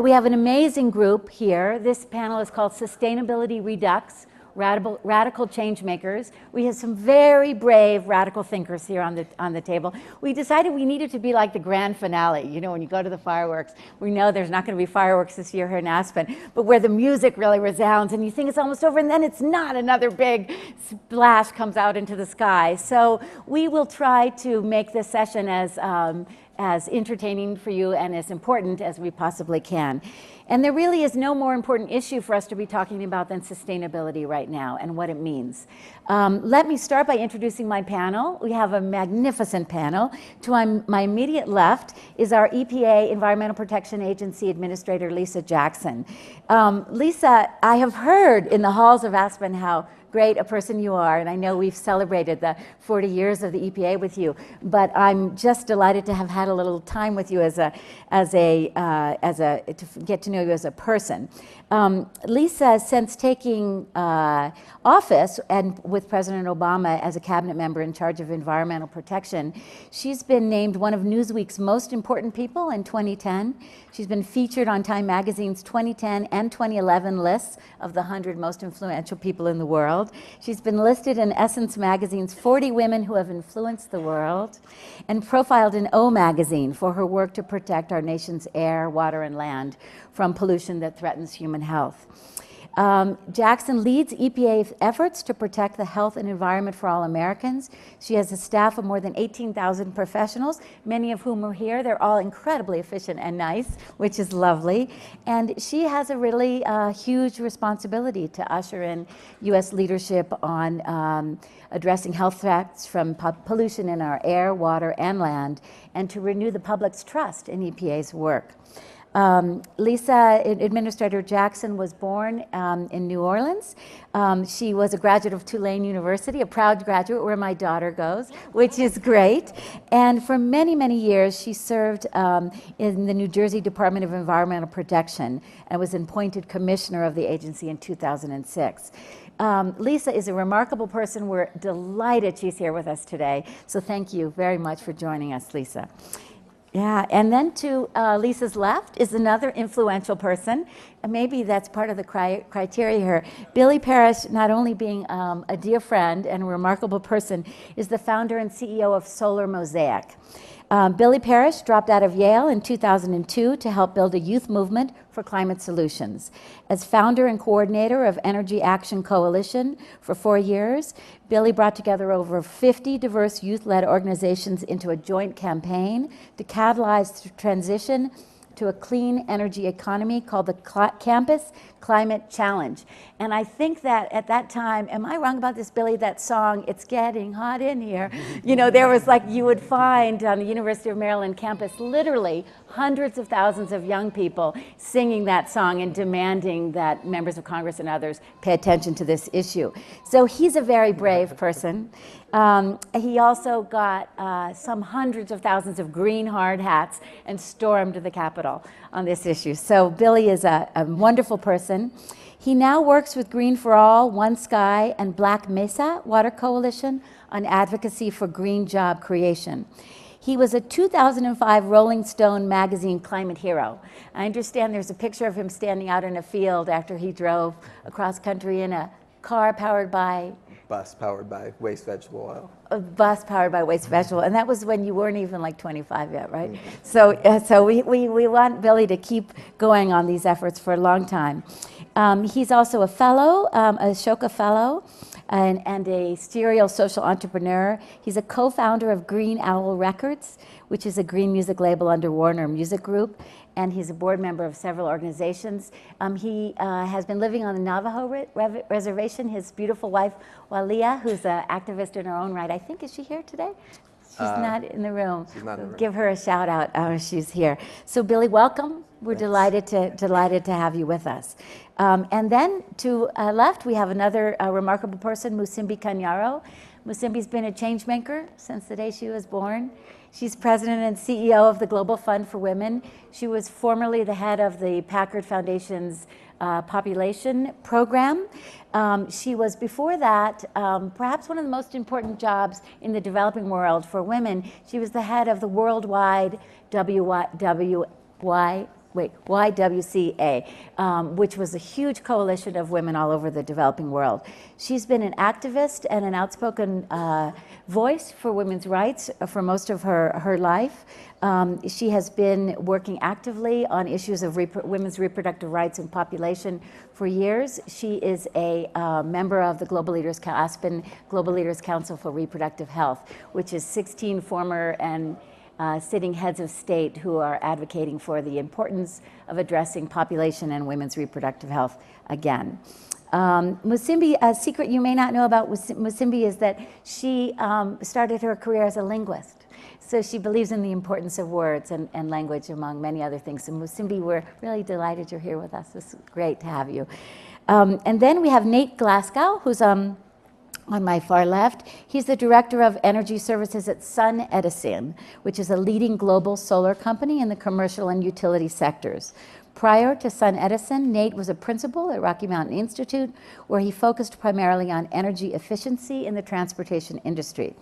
We have an amazing group here. This panel is called Sustainability Redux Radical Changemakers. We have some very brave radical thinkers here on the table. We decided we needed to be like the grand finale. You know, when you go to the fireworks, we know there's not going to be fireworks this year here in Aspen, but where the music really resounds and you think it's almost over and then it's not. Another big splash comes out into the sky. So we will try to make this session as entertaining for you and as important as we possibly can. And there really is no more important issue for us to be talking about than sustainability right now and what it means. Let me start by introducing my panel. We have a magnificent panel. To my immediate left is our EPA Environmental Protection Agency Administrator, Lisa Jackson. Lisa, I have heard in the halls of Aspen how great a person you are, and I know we've celebrated the 40 years of the EPA with you, but I'm just delighted to have had a little time with you to get to know you as a person. Lisa, since taking office and with President Obama as a cabinet member in charge of environmental protection, she's been named one of Newsweek's most important people in 2010. She's been featured on Time Magazine's 2010 and 2011 lists of the 100 most influential people in the world. She's been listed in Essence Magazine's 40 Women Who Have Influenced the World and profiled in O Magazine for her work to protect our nation's air, water, and land from pollution that threatens human health. Jackson leads EPA's efforts to protect the health and environment for all Americans. She has a staff of more than 18,000 professionals, many of whom are here. They're all incredibly efficient and nice, which is lovely. And she has a really huge responsibility to usher in U.S. leadership on addressing health threats from pollution in our air, water, and land, and to renew the public's trust in EPA's work. Lisa, Administrator Jackson, was born in New Orleans. She was a graduate of Tulane University, a proud graduate where my daughter goes, which is great. And for many, many years, she served in the New Jersey Department of Environmental Protection and was appointed commissioner of the agency in 2006. Lisa is a remarkable person. We're delighted she's here with us today. So thank you very much for joining us, Lisa. Yeah, and then to Lisa's left is another influential person, and maybe that's part of the criteria here. Billy Parish, not only being a dear friend and a remarkable person, is the founder and CEO of Solar Mosaic. Billy Parish dropped out of Yale in 2002 to help build a youth movement for climate solutions. As founder and coordinator of Energy Action Coalition for 4 years, Billy brought together over 50 diverse youth-led organizations into a joint campaign to catalyze the transition to a clean energy economy called the Campus Climate Challenge. And I think that at that time, am I wrong about this, Billy, that song, "It's Getting Hot in Here"? You know, there was like, you would find on the University of Maryland campus literally hundreds of thousands of young people singing that song and demanding that members of Congress and others pay attention to this issue. So he's a very brave person. He also got some hundreds of thousands of green hard hats and stormed the Capitol on this issue. So Billy is a wonderful person. He now works with Green for All, One Sky, and Black Mesa Water Coalition on advocacy for green job creation. He was a 2005 Rolling Stone magazine climate hero. I understand there's a picture of him standing out in a field after he drove across country in a car powered by bus powered by waste vegetable oil. A bus powered by waste vegetable, and that was when you weren't even like 25 yet, right? Mm-hmm. So we want Billy to keep going on these efforts for a long time. He's also a fellow, a Ashoka Fellow, and a serial social entrepreneur. He's a co-founder of Green Owl Records, which is a green music label under Warner Music Group, and he's a board member of several organizations. He has been living on the Navajo reservation. His beautiful wife, Walia, who's an activist in her own right. I think, is she here today? She's not in the room. She's not in the room. Give her a shout out. She's here. So Billy, welcome. We're delighted to have you with us. And then to left, we have another remarkable person, Musimbi Kanyoro. Musimbi's been a change maker since the day she was born. She's president and CEO of the Global Fund for Women. She was formerly the head of the Packard Foundation's population program. She was, before that, perhaps one of the most important jobs in the developing world for women. She was the head of the worldwide YWCA, which was a huge coalition of women all over the developing world. She's been an activist and an outspoken voice for women's rights for most of her life. She has been working actively on issues of women's reproductive rights and population for years. She is a member of the Aspen Global Leaders Council for Reproductive Health, which is 16 former and sitting heads of state who are advocating for the importance of addressing population and women's reproductive health again. Musimbi, a secret you may not know about Musimbi is that she started her career as a linguist. So she believes in the importance of words and language, among many other things. And Musimbi, we're really delighted you're here with us. It's great to have you. And then we have Nate Glasgow, who's on my far left. He's the Director of Energy Services at SunEdison, which is a leading global solar company in the commercial and utility sectors. Prior to SunEdison, Nate was a principal at Rocky Mountain Institute, where he focused primarily on energy efficiency in the transportation industry.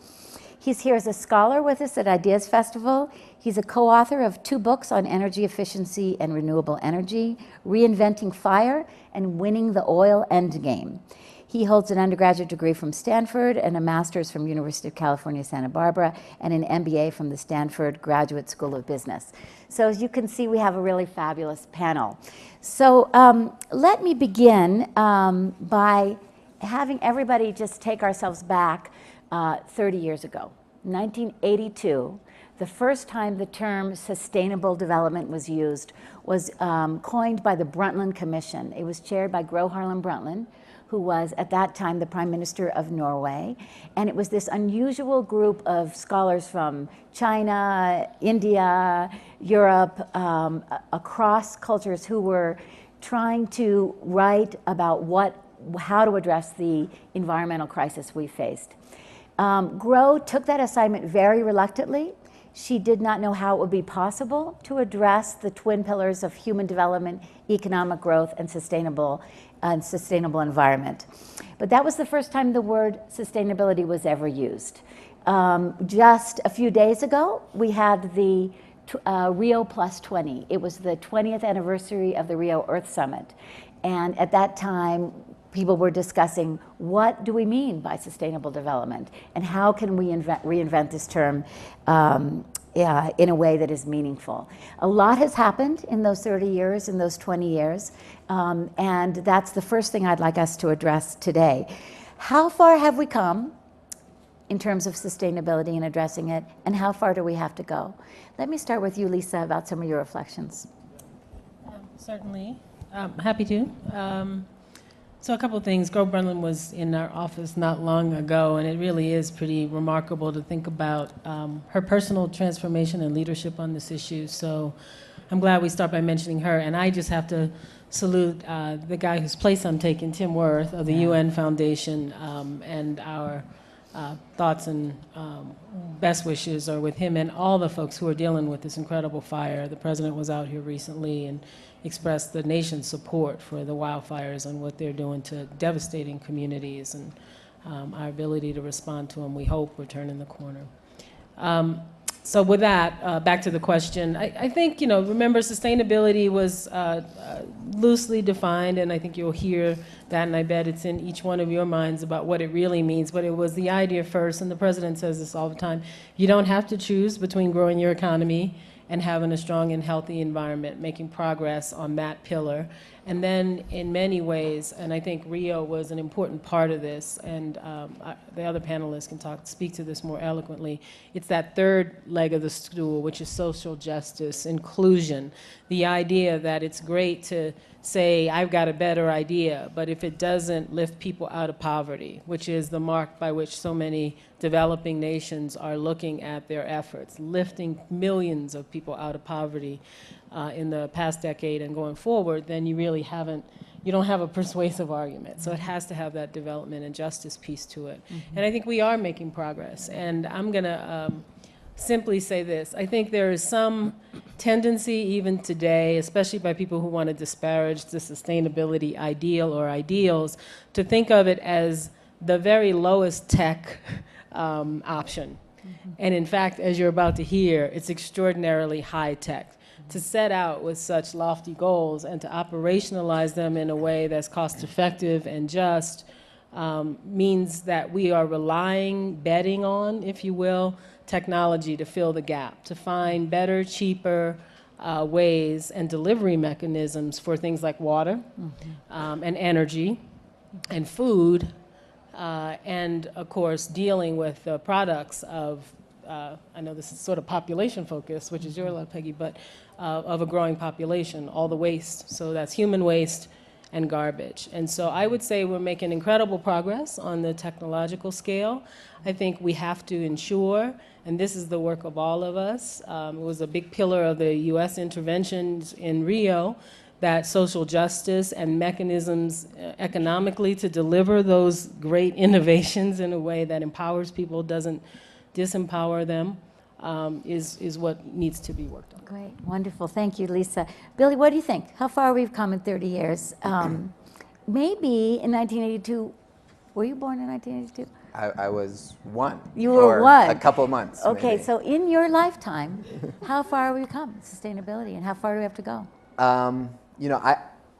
He's here as a scholar with us at Ideas Festival. He's a co-author of 2 books on energy efficiency and renewable energy, Reinventing Fire and Winning the Oil Endgame. He holds an undergraduate degree from Stanford and a master's from University of California, Santa Barbara, and an MBA from the Stanford Graduate School of Business. So as you can see, we have a really fabulous panel. So let me begin by having everybody just take ourselves back 30 years ago, 1982. The first time the term sustainable development was used was coined by the Brundtland Commission. It was chaired by Gro Harlem Brundtland, who was at that time the Prime Minister of Norway. And it was this unusual group of scholars from China, India, Europe, across cultures who were trying to write about how to address the environmental crisis we faced. Gro took that assignment very reluctantly. She did not know how it would be possible to address the twin pillars of human development, economic growth, and sustainable environment. But that was the first time the word sustainability was ever used. Just a few days ago, we had the Rio Plus 20. It was the 20th anniversary of the Rio Earth Summit. And at that time, people were discussing, what do we mean by sustainable development? And how can we reinvent this term in a way that is meaningful? A lot has happened in those 30 years, in those 20 years. And that's the first thing I'd like us to address today. How far have we come in terms of sustainability and addressing it? And how far do we have to go? Let me start with you, Lisa, about some of your reflections. Certainly. Happy to. So a couple of things. Gro Brundtland was in our office not long ago, and it really is pretty remarkable to think about her personal transformation and leadership on this issue. So I'm glad we start by mentioning her. And I just have to salute the guy whose place I'm taking, Tim Wirth of the UN Foundation, and our thoughts and best wishes are with him and all the folks who are dealing with this incredible fire. The president was out here recently and expressed the nation's support for the wildfires and what they're doing to devastating communities, and our ability to respond to them, we hope, we're turning the corner. So with that, back to the question, I think, remember, sustainability was loosely defined, and I think you'll hear that, and I bet it's in each one of your minds about what it really means, but it was the idea first, and the president says this all the time, you don't have to choose between growing your economy and having a strong and healthy environment, making progress on that pillar. And then in many ways, and I think Rio was an important part of this, and the other panelists can speak to this more eloquently, it's that third leg of the stool, which is social justice, inclusion, the idea that it's great to say, I've got a better idea, but if it doesn't lift people out of poverty, which is the mark by which so many developing nations are looking at their efforts, lifting millions of people out of poverty in the past decade and going forward, then you really you don't have a persuasive argument. So it has to have that development and justice piece to it. Mm-hmm. And I think we are making progress. And I'm going to simply say this. I think there is some tendency even today, especially by people who want to disparage the sustainability ideal or ideals, to think of it as the very lowest tech option. Mm-hmm. And in fact, as you're about to hear, it's extraordinarily high tech. to set out with such lofty goals and to operationalize them in a way that's cost effective and just means that we are betting on, if you will, technology to fill the gap, to find better, cheaper ways and delivery mechanisms for things like water and energy and food, and of course dealing with the products of, I know this is sort of population focused, which is your love, Peggy, but of a growing population, all the waste. So that's human waste and garbage. And so I would say we're making incredible progress on the technological scale. I think we have to ensure, and this is the work of all of us, it was a big pillar of the US interventions in Rio, that social justice and mechanisms economically to deliver those great innovations in a way that empowers people, doesn't disempower them, is what needs to be worked on. Great, wonderful, thank you, Lisa. Billy, what do you think? How far we've come in 30 years? Maybe in 1982, were you born in 1982? I was one. You were or one. A couple months. Okay, maybe. so in your lifetime, how far have we come, sustainability, and how far do we have to go? You know,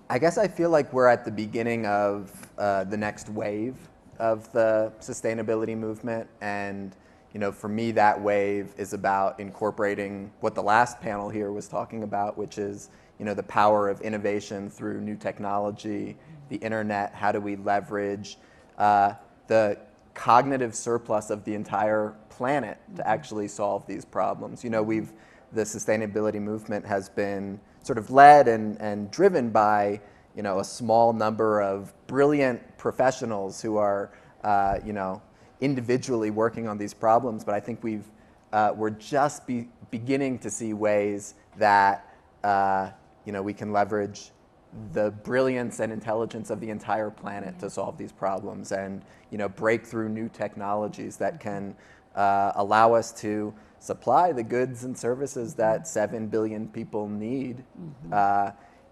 I guess I feel like we're at the beginning of the next wave of the sustainability movement, and you know, for me, that wave is about incorporating what the last panel here was talking about, which is, you know, the power of innovation through new technology, the internet. How do we leverage the cognitive surplus of the entire planet to actually solve these problems? You know, the sustainability movement has been sort of led and driven by, you know, a small number of brilliant professionals who are, you know, individually working on these problems, but I think we're just beginning to see ways that you know, we can leverage the brilliance and intelligence of the entire planet to solve these problems, and you know, break through new technologies that can allow us to supply the goods and services that 7 billion people need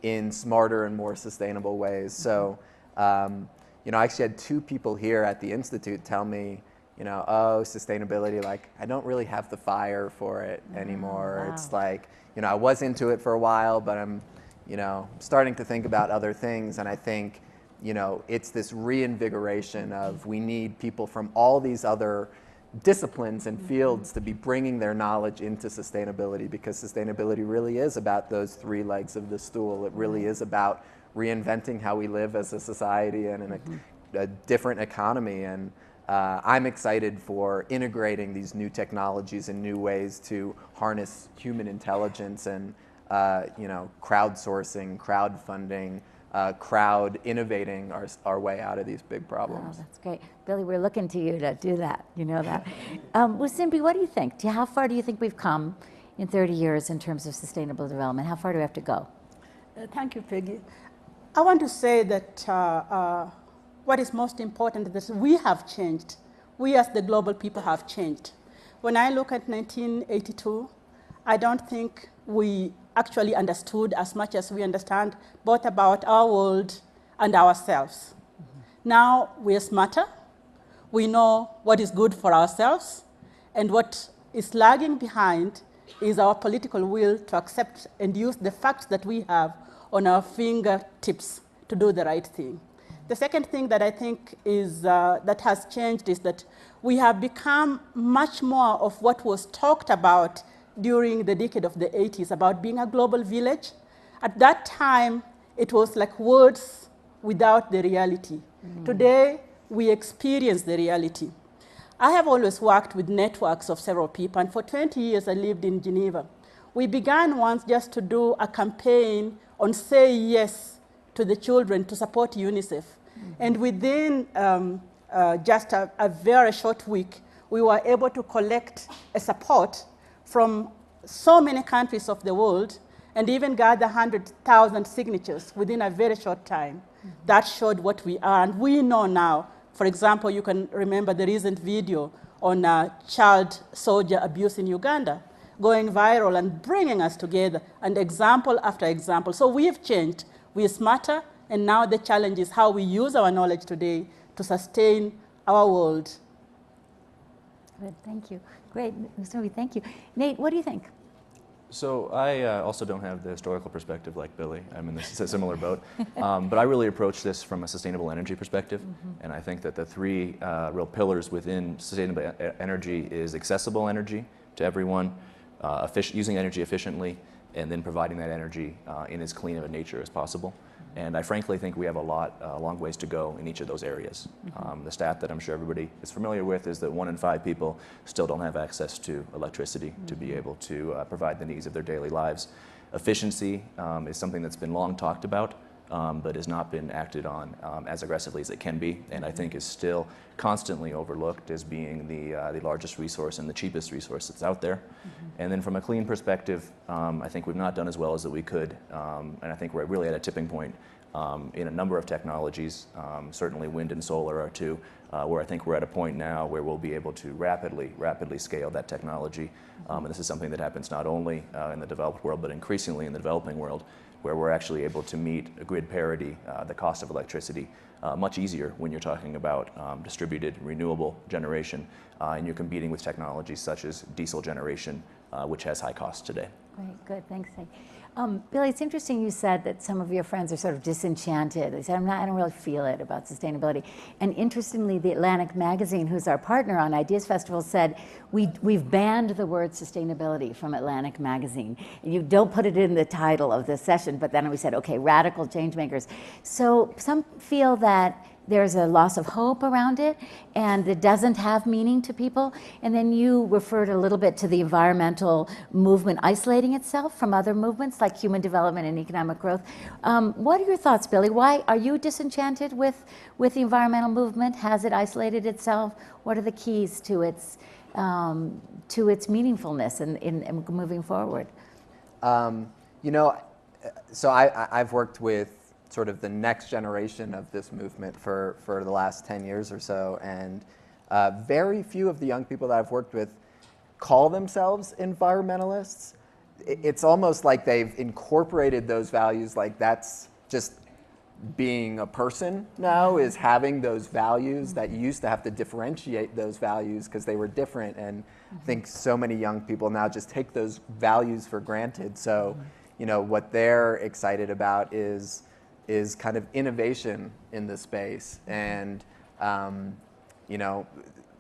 in smarter and more sustainable ways. So. You know, I actually had 2 people here at the Institute tell me, you know, oh, sustainability, like, I don't really have the fire for it anymore. Wow. It's like, you know, I was into it for a while, but I'm, you know, starting to think about other things. And I think, you know, it's this reinvigoration of we need people from all these other disciplines and fields to be bringing their knowledge into sustainability, because sustainability really is about those 3 legs of the stool. It really is about reinventing how we live as a society and in a different economy. And I'm excited for integrating these new technologies and new ways to harness human intelligence and you know, crowdsourcing, crowdfunding, crowd innovating our way out of these big problems. Oh, that's great. Billy, we're looking to you to do that. You know that. Musimbi, what do you think? How far do you think we've come in 30 years in terms of sustainable development? How far do we have to go? Thank you, Peggy. I want to say that what is most important is that we have changed. We as the global people have changed. When I look at 1982, I don't think we actually understood as much as we understand both about our world and ourselves. Now we are smarter. We know what is good for ourselves, and what is lagging behind is our political will to accept and use the facts that we have on our fingertips to do the right thing. The second thing that I think is that has changed is that we have become much more of what was talked about during the decade of the 80s about being a global village. At that time, it was like words without the reality. Today, we experience the reality. I have always worked with networks of several people, and for 20 years I lived in Geneva. We began once just to do a campaign on say yes to the children to support UNICEF. And within just a very short week, we were able to collect a support from so many countries of the world and even gather 100,000 signatures within a very short time. That showed what we are, and we know now. For example, you can remember the recent video on child soldier abuse in Uganda, going viral and bringing us together, and example after example. So we have changed. We are smarter, and now the challenge is how we use our knowledge today to sustain our world. Good, thank you. Great, Musimbi, thank you. Nate, what do you think? So I also don't have the historical perspective like Billy. I'm in this similar boat. But I really approach this from a sustainable energy perspective. And I think that the three real pillars within sustainable energy is accessible energy to everyone, using energy efficiently, and then providing that energy in as clean of a nature as possible. And I frankly think we have a long ways to go in each of those areas. The stat that I'm sure everybody is familiar with is that 1 in 5 people still don't have access to electricity to be able to provide the needs of their daily lives. Efficiency is something that's been long talked about, but has not been acted on as aggressively as it can be, and I think is still constantly overlooked as being the largest resource and the cheapest resource that's out there. And then from a clean perspective, I think we've not done as well as that we could, and I think we're really at a tipping point in a number of technologies. Certainly wind and solar are two, where I think we're at a point now where we'll be able to rapidly scale that technology. And this is something that happens not only in the developed world, but increasingly in the developing world, where we're actually able to meet a grid parity, the cost of electricity, much easier when you're talking about distributed renewable generation, and you're competing with technologies such as diesel generation, which has high costs today. Great, good, thanks. Billy, it's interesting you said that some of your friends are sort of disenchanted. They said, I don't really feel it about sustainability. And interestingly, the Atlantic magazine, who's our partner on Ideas Festival, said, we've banned the word sustainability from Atlantic magazine. You don't put it in the title of this session, but then we said, okay, radical changemakers. So some feel that there's a loss of hope around it, and it doesn't have meaning to people. And then you referred a little bit to the environmental movement isolating itself from other movements like human development and economic growth. What are your thoughts, Billy? Why are you disenchanted with the environmental movement? Has it isolated itself? What are the keys to its meaningfulness in moving forward? You know, so I've worked with sort of the next generation of this movement for the last 10 years or so, and very few of the young people that I've worked with call themselves environmentalists. It's almost like they've incorporated those values, like that's just being a person now, is having those values that you used to have to differentiate those values because they were different. And I think so many young people now just take those values for granted. So, you know, what they're excited about is kind of innovation in the space. And, you know,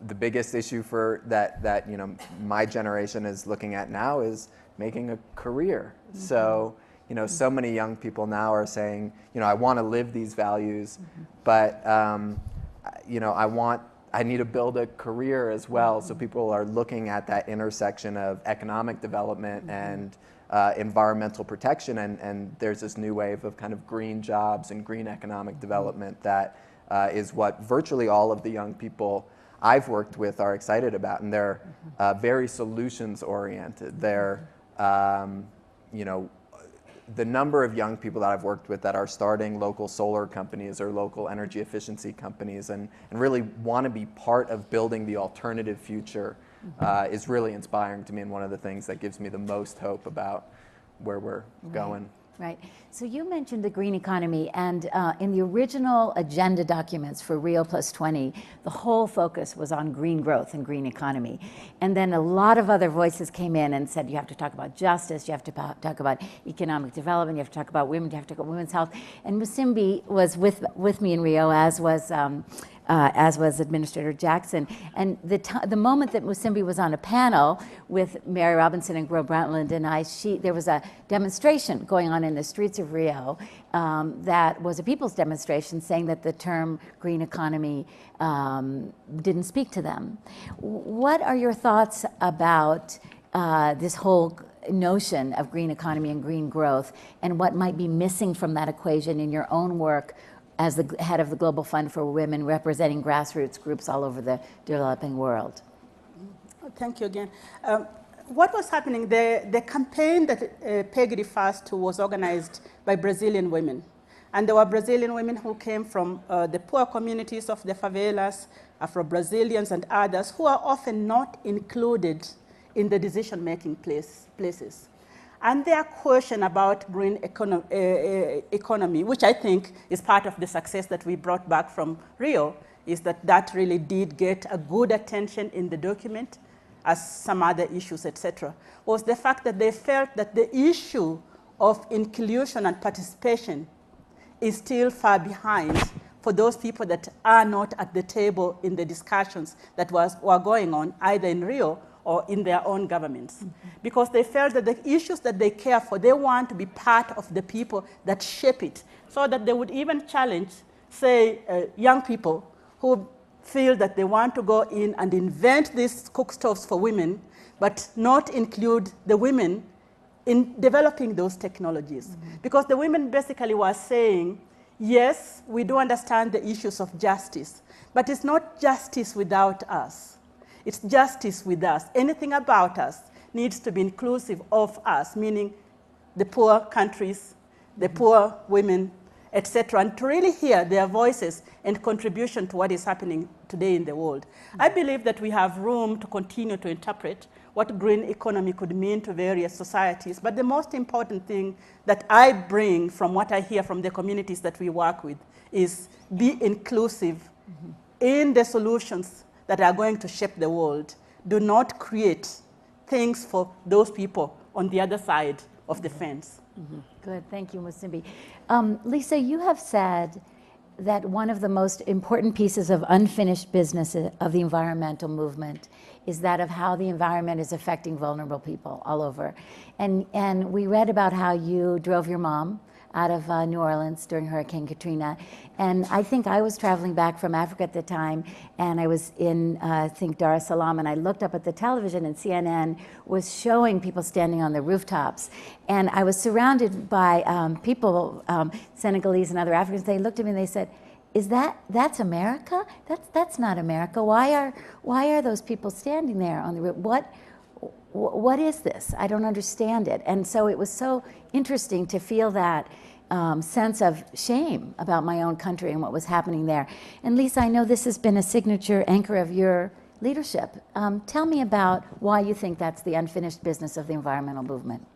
the biggest issue for that, you know, my generation is looking at now is making a career. So, you know, so many young people now are saying, you know, I want to live these values, but, you know, I need to build a career as well. So people are looking at that intersection of economic development and environmental protection, and there's this new wave of kind of green jobs and green economic development that is what virtually all of the young people I've worked with are excited about, and they're very solutions oriented. They're, you know, the number of young people that I've worked with that are starting local solar companies or local energy efficiency companies and really want to be part of building the alternative future is really inspiring to me, and one of the things that gives me the most hope about where we're going. Right. So you mentioned the green economy, and in the original agenda documents for Rio +20, the whole focus was on green growth and green economy. And then a lot of other voices came in and said, you have to talk about justice, you have to talk about economic development, you have to talk about women, you have to talk about women's health. And Musimbi was with me in Rio, as was Administrator Jackson. And the moment that Musimbi was on a panel with Mary Robinson and Brundtland and I, there was a demonstration going on in the streets of Rio that was a people's demonstration saying that the term green economy didn't speak to them. What are your thoughts about this whole notion of green economy and green growth, and what might be missing from that equation in your own work as the head of the Global Fund for Women, representing grassroots groups all over the developing world? Thank you again. What was happening, the campaign that Peggy refers to was organized by Brazilian women. And there were Brazilian women who came from the poor communities of the favelas, Afro-Brazilians and others, who are often not included in the decision-making places. And their question about green economy, which I think is part of the success that we brought back from Rio, is that really did get a good attention in the document. as some other issues, etc., was the fact that they felt that the issue of inclusion and participation is still far behind for those people that are not at the table in the discussions that were going on either in Rio or in their own governments. Because they felt that the issues that they care for, they want to be part of the people that shape it, so that they would even challenge, say, young people who feel that they want to go in and invent these cook stoves for women, but not include the women in developing those technologies. Because the women basically were saying, yes, we do understand the issues of justice, but it's not justice without us. It's justice with us. Anything about us needs to be inclusive of us, meaning the poor countries, the poor women, etc., and to really hear their voices and contribution to what is happening today in the world. I believe that we have room to continue to interpret what green economy could mean to various societies, but the most important thing that I bring from what I hear from the communities that we work with is be inclusive in the solutions that are going to shape the world. Do not create things for those people on the other side of the fence. Good, thank you, Musimbi. Lisa, you have said that one of the most important pieces of unfinished business of the environmental movement is that of how the environment is affecting vulnerable people all over. And we read about how you drove your mom out of New Orleans during Hurricane Katrina. And I think I was traveling back from Africa at the time, and I was in, I think, Dar es Salaam, and I looked up at the television, and CNN was showing people standing on the rooftops. And I was surrounded by people, Senegalese and other Africans. They looked at me and they said, that's America? That's not America. Why are those people standing there on the roof? What is this? I don't understand it. And so it was so interesting to feel that sense of shame about my own country and what was happening there. And Lisa, I know this has been a signature anchor of your leadership. Tell me about why you think that's the unfinished business of the environmental movement.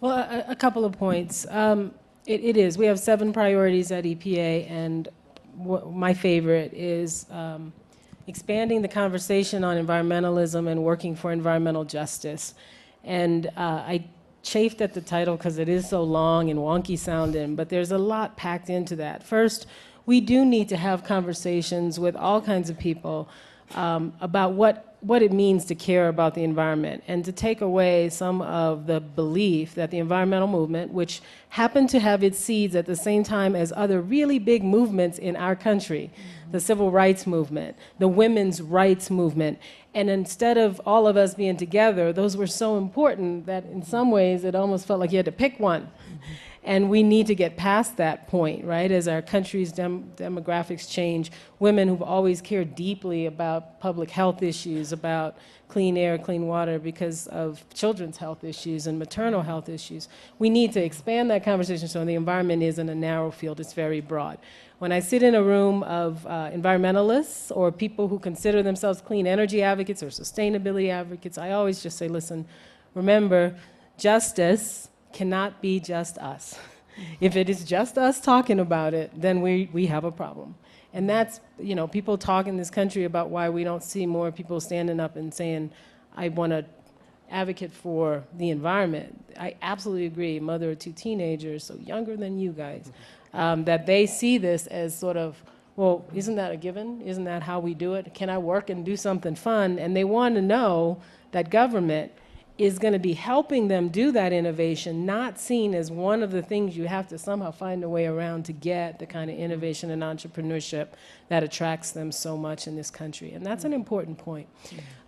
Well, a couple of points. It is. We have 7 priorities at EPA, and my favorite is expanding the conversation on environmentalism and working for environmental justice. And I chafed at the title because it is so long and wonky sounding, but there's a lot packed into that. First, we do need to have conversations with all kinds of people about what it means to care about the environment, and to take away some of the belief that the environmental movement, which happened to have its seeds at the same time as other really big movements in our country, the civil rights movement, the women's rights movement, and instead of all of us being together, those were so important that in some ways it almost felt like you had to pick one. And we need to get past that point, right? As our country's demographics change, women who've always cared deeply about public health issues, about clean air, clean water, because of children's health issues and maternal health issues, we need to expand that conversation so the environment isn't a narrow field, it's very broad. When I sit in a room of environmentalists or people who consider themselves clean energy advocates or sustainability advocates, I always just say, listen, remember, justice cannot be just us. If it is just us talking about it, then we have a problem. And that's, you know, people talk in this country about why we don't see more people standing up and saying, I want to advocate for the environment. I absolutely agree, mother of 2 teenagers, so younger than you guys, that they see this as sort of, well, isn't that a given? Isn't that how we do it? Can I work and do something fun? And they want to know that government is going to be helping them do that innovation, not seen as one of the things you have to somehow find a way around to get the kind of innovation and entrepreneurship that attracts them so much in this country. And that's an important point.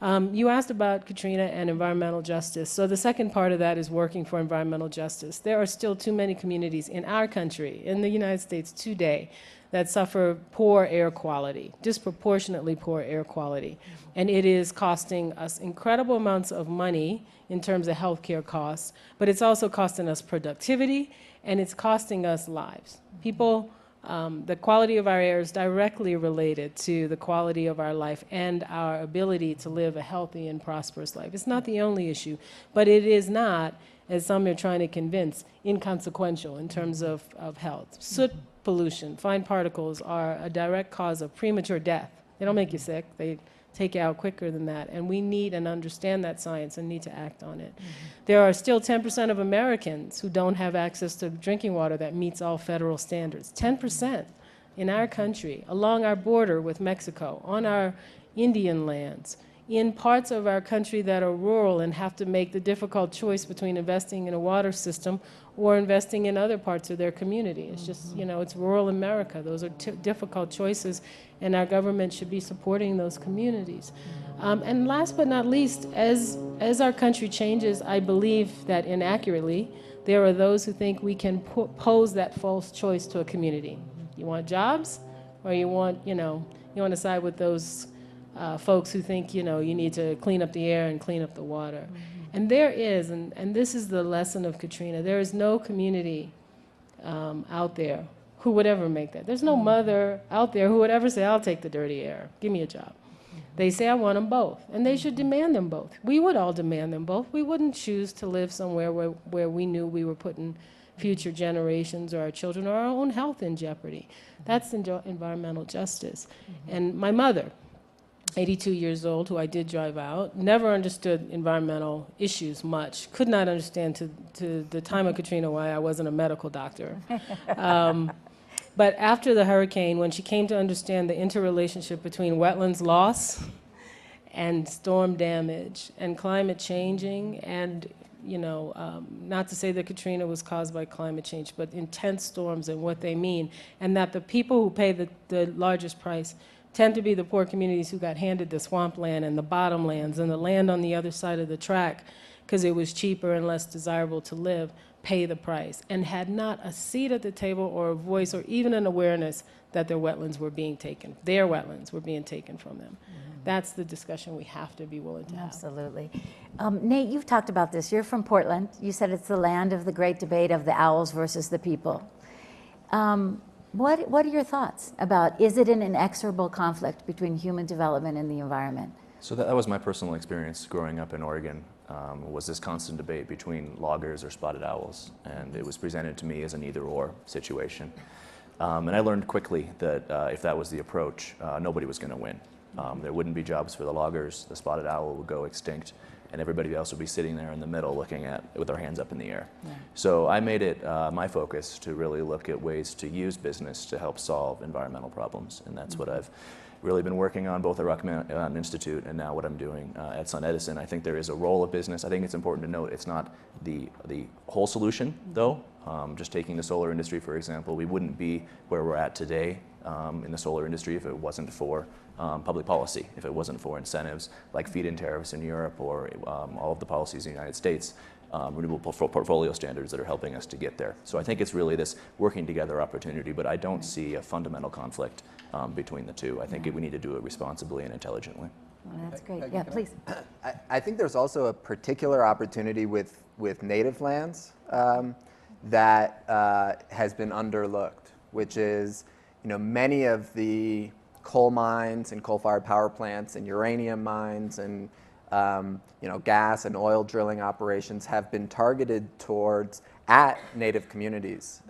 You asked about Katrina and environmental justice. So the second part of that is working for environmental justice. There are still too many communities in our country, in the United States today, that suffer poor air quality, disproportionately poor air quality. And it is costing us incredible amounts of money in terms of healthcare costs, but it's also costing us productivity, and it's costing us lives. People, the quality of our air is directly related to the quality of our life and our ability to live a healthy and prosperous life. It's not the only issue, but it is not, as some are trying to convince, inconsequential in terms of health. Soot pollution, fine particles, are a direct cause of premature death. They don't make you sick. They take it out quicker than that. And we need and understand that science and need to act on it. There are still 10% of Americans who don't have access to drinking water that meets all federal standards. 10% in our country, along our border with Mexico, on our Indian lands, in parts of our country that are rural and have to make the difficult choice between investing in a water system or investing in other parts of their community. It's just, you know, it's rural America. Those are difficult choices, and our government should be supporting those communities. And last but not least, as our country changes, I believe that inaccurately, there are those who think we can pose that false choice to a community. You want jobs, or you want, you want to side with those folks who think, you need to clean up the air and clean up the water. And there is, and this is the lesson of Katrina, there is no community out there who would ever make that. There's no mother out there who would ever say, I'll take the dirty air, give me a job. They say, I want them both, and they should demand them both. We would all demand them both. We wouldn't choose to live somewhere where we knew we were putting future generations or our children or our own health in jeopardy. That's environmental justice. And my mother, 82 years old, who I did drive out, never understood environmental issues much, could not understand to the time of Katrina why I wasn't a medical doctor. But after the hurricane, when she came to understand the interrelationship between wetlands loss and storm damage and climate changing, and not to say that Katrina was caused by climate change, but intense storms and what they mean, and that the people who pay the largest price tend to be the poor communities who got handed the swampland and the bottomlands and the land on the other side of the track because it was cheaper and less desirable to live, pay the price, and had not a seat at the table or a voice or even an awareness that their wetlands were being taken from them. That's the discussion we have to be willing to have. Absolutely. Nate, you've talked about this. You're from Portland. You said it's the land of the great debate of the owls versus the people. What are your thoughts about, is it an inexorable conflict between human development and the environment? So that was my personal experience growing up in Oregon, was this constant debate between loggers or spotted owls. And it was presented to me as an either-or situation. And I learned quickly that if that was the approach, nobody was going to win. There wouldn't be jobs for the loggers, the spotted owl would go extinct, and everybody else would be sitting there in the middle looking at with their hands up in the air. Yeah. So I made it my focus to really look at ways to use business to help solve environmental problems, and that's what I've really been working on both at Brundtland Institute and now what I'm doing at SunEdison. I think there is a role of business. I think it's important to note it's not the whole solution, though. Just taking the solar industry, for example, we wouldn't be where we're at today in the solar industry if it wasn't for public policy, if it wasn't for incentives like feed-in tariffs in Europe or all of the policies in the United States, renewable portfolio standards that are helping us to get there. So I think it's really this working together opportunity, but I don't see a fundamental conflict between the two. I think we need to do it responsibly and intelligently. Well, that's great. Yeah, please. I think there's also a particular opportunity with native lands that has been underlooked, which is, many of the coal mines and coal-fired power plants and uranium mines and gas and oil drilling operations have been targeted at native communities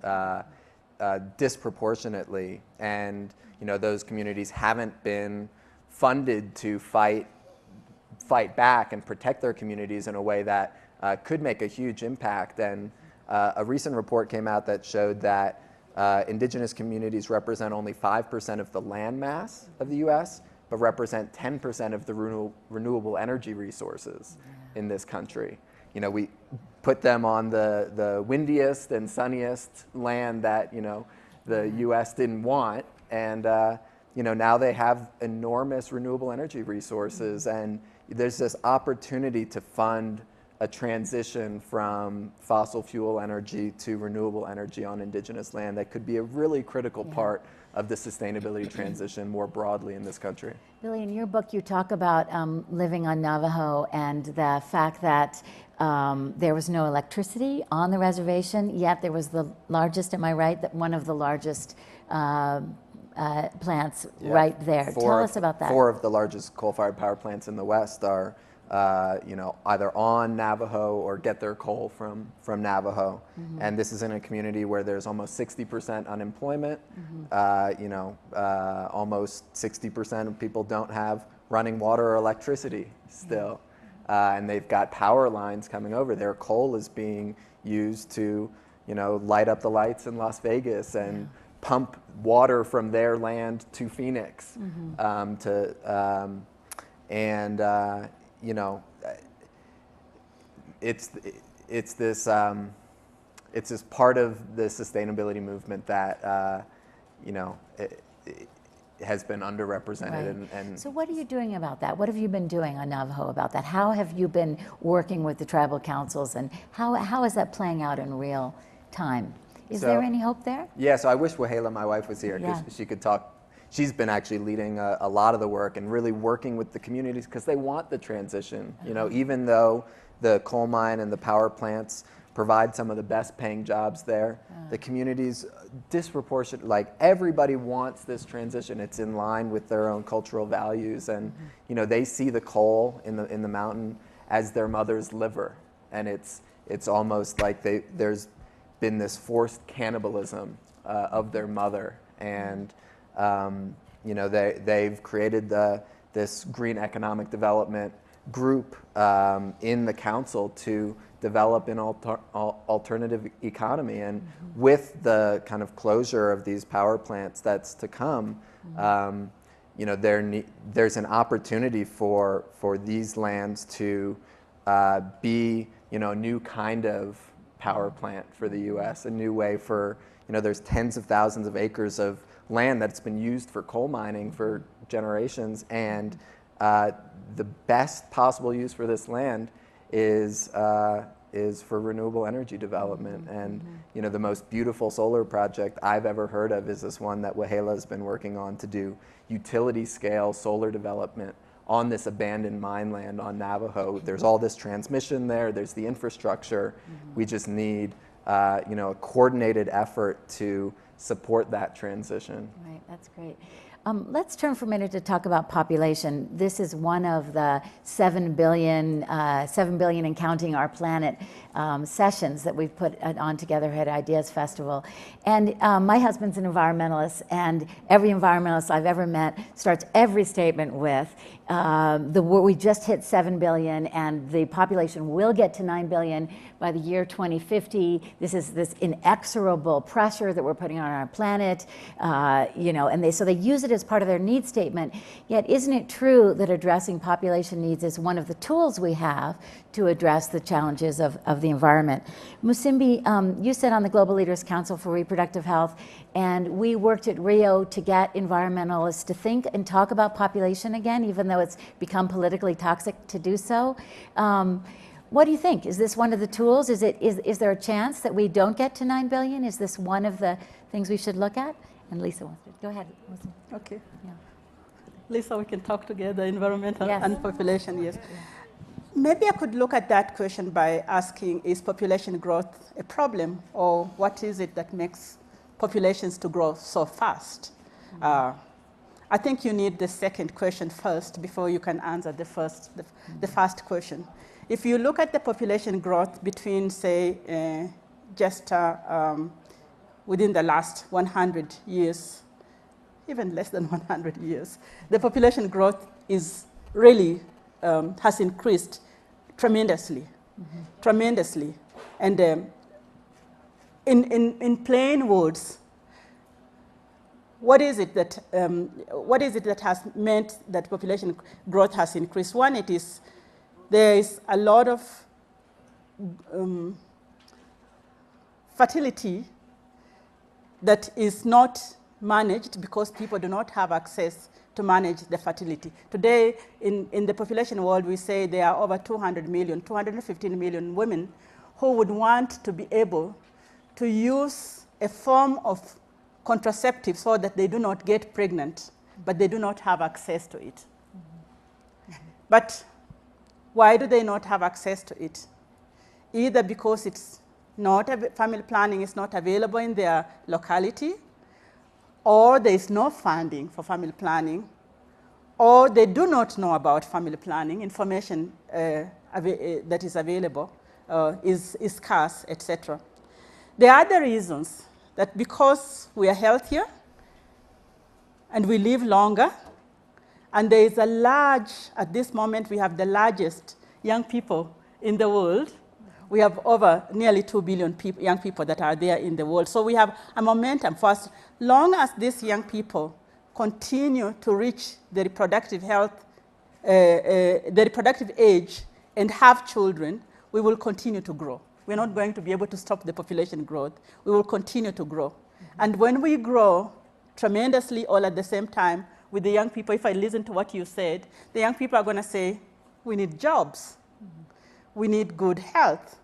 disproportionately, and those communities haven't been funded to fight back and protect their communities in a way that could make a huge impact. And a recent report came out that showed that indigenous communities represent only 5% of the land mass of the U.S., but represent 10% of the renewable energy resources in this country. We put them on the windiest and sunniest land that, the U.S. didn't want, and now they have enormous renewable energy resources, and there's this opportunity to fund a transition from fossil fuel energy to renewable energy on indigenous land that could be a really critical part of the sustainability transition more broadly in this country. Billy, in your book you talk about living on Navajo and the fact that there was no electricity on the reservation, yet there was the largest, am I right, one of the largest plants right there. Tell us about that. 4 of the largest coal-fired power plants in the West are either on Navajo or get their coal from Navajo. And this is in a community where there's almost 60% unemployment. Almost 60% of people don't have running water or electricity still. And they've got power lines coming over. Their coal is being used to, light up the lights in Las Vegas and pump water from their land to Phoenix. It's this part of the sustainability movement that it has been underrepresented. Right. And so what are you doing about that? What have you been doing on Navajo about that? How have you been working with the tribal councils, and how is that playing out in real time? Is there any hope there? Yeah, so I wish Wahala, my wife, was here because she could talk. She's been actually leading a lot of the work and really working with the communities because they want the transition. Even though the coal mine and the power plants provide some of the best paying jobs there, the communities disproportionate, like everybody wants this transition. It's in line with their own cultural values, and they see the coal in the mountain as their mother's liver, and it's almost like there's been this forced cannibalism of their mother, and they've created this green economic development group in the council to develop an alternative economy. And with the kind of closure of these power plants that's to come, there's an opportunity for these lands to be a new kind of power plant for the U.S., a new way for, there's tens of thousands of acres of land that's been used for coal mining for generations, and the best possible use for this land is for renewable energy development. And the most beautiful solar project I've ever heard of is this one that Wahala has been working on to do utility scale solar development on this abandoned mine land on Navajo. There's all this transmission there, there's the infrastructure. We just need a coordinated effort to support that transition. Right, that's great. Let's turn for a minute to talk about population. This is one of the 7 billion and counting our planet sessions that we've put on together at Ideas Festival. And my husband's an environmentalist, and every environmentalist I've ever met starts every statement with, we just hit 7 billion and the population will get to 9 billion by the year 2050. This is this inexorable pressure that we're putting on our planet, and so they use it as part of their need statement. Yet isn't it true that addressing population needs is one of the tools we have to address the challenges of the environment? Musimbi, you sit on the Global Leaders Council for Reproductive Health, and we worked at Rio to get environmentalists to think and talk about population again, even though it's become politically toxic to do so. What do you think? Is this one of the tools? Is there a chance that we don't get to 9 billion? Is this one of the things we should look at? And Lisa wants to go ahead. Okay. Yeah. Lisa, we can talk together, environmental Yes. and population, yes. Maybe I could look at that question by asking, is population growth a problem, or what is it that makes populations to grow so fast? I think you need the second question first before you can answer the first question. If you look at the population growth between, say, just within the last 100 years, even less than 100 years, the population growth is really has increased tremendously, tremendously. And in plain words, what is it that has meant that population growth has increased? One, it is there is a lot of fertility that is not managed because people do not have access to manage the fertility. Today, in the population world, we say there are over 200 million, 215 million women who would want to be able to use a form of contraceptive so that they do not get pregnant, but they do not have access to it. But why do they not have access to it? Either because it's not, family planning is not available in their locality, or there is no funding for family planning, or they do not know about family planning. Information that is available is scarce, etc. There are other reasons that because we are healthier and we live longer, And there is a large, at this moment, we have the largest young people in the world. We have over nearly 2 billion young people that are there in the world. So we have a momentum for as long as these young people continue to reach the reproductive health, the reproductive age and have children, we will continue to grow. We're not going to be able to stop the population growth. We will continue to grow. And when we grow tremendously all at the same time with the young people, if I listen to what you said, the young people are going to say, we need jobs. We need good health.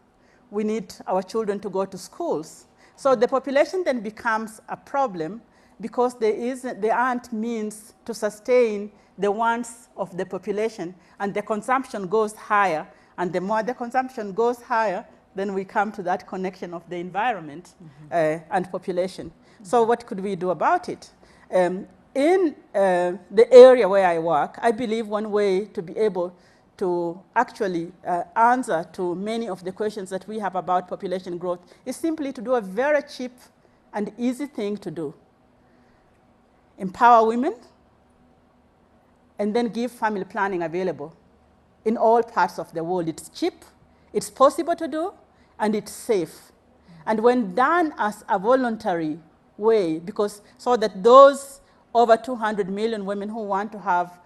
We need our children to go to schools. So the population then becomes a problem because there aren't means to sustain the wants of the population, and the consumption goes higher. And the more the consumption goes higher, then we come to that connection of the environment and population. So what could we do about it? In the area where I work, I believe one way to be able to actually answer to many of the questions that we have about population growth is simply to do a very cheap and easy thing to do. Empower women, and then give family planning available in all parts of the world. It's cheap, it's possible to do, and it's safe. And when done as a voluntary way, because so that those over 200 million women who want to have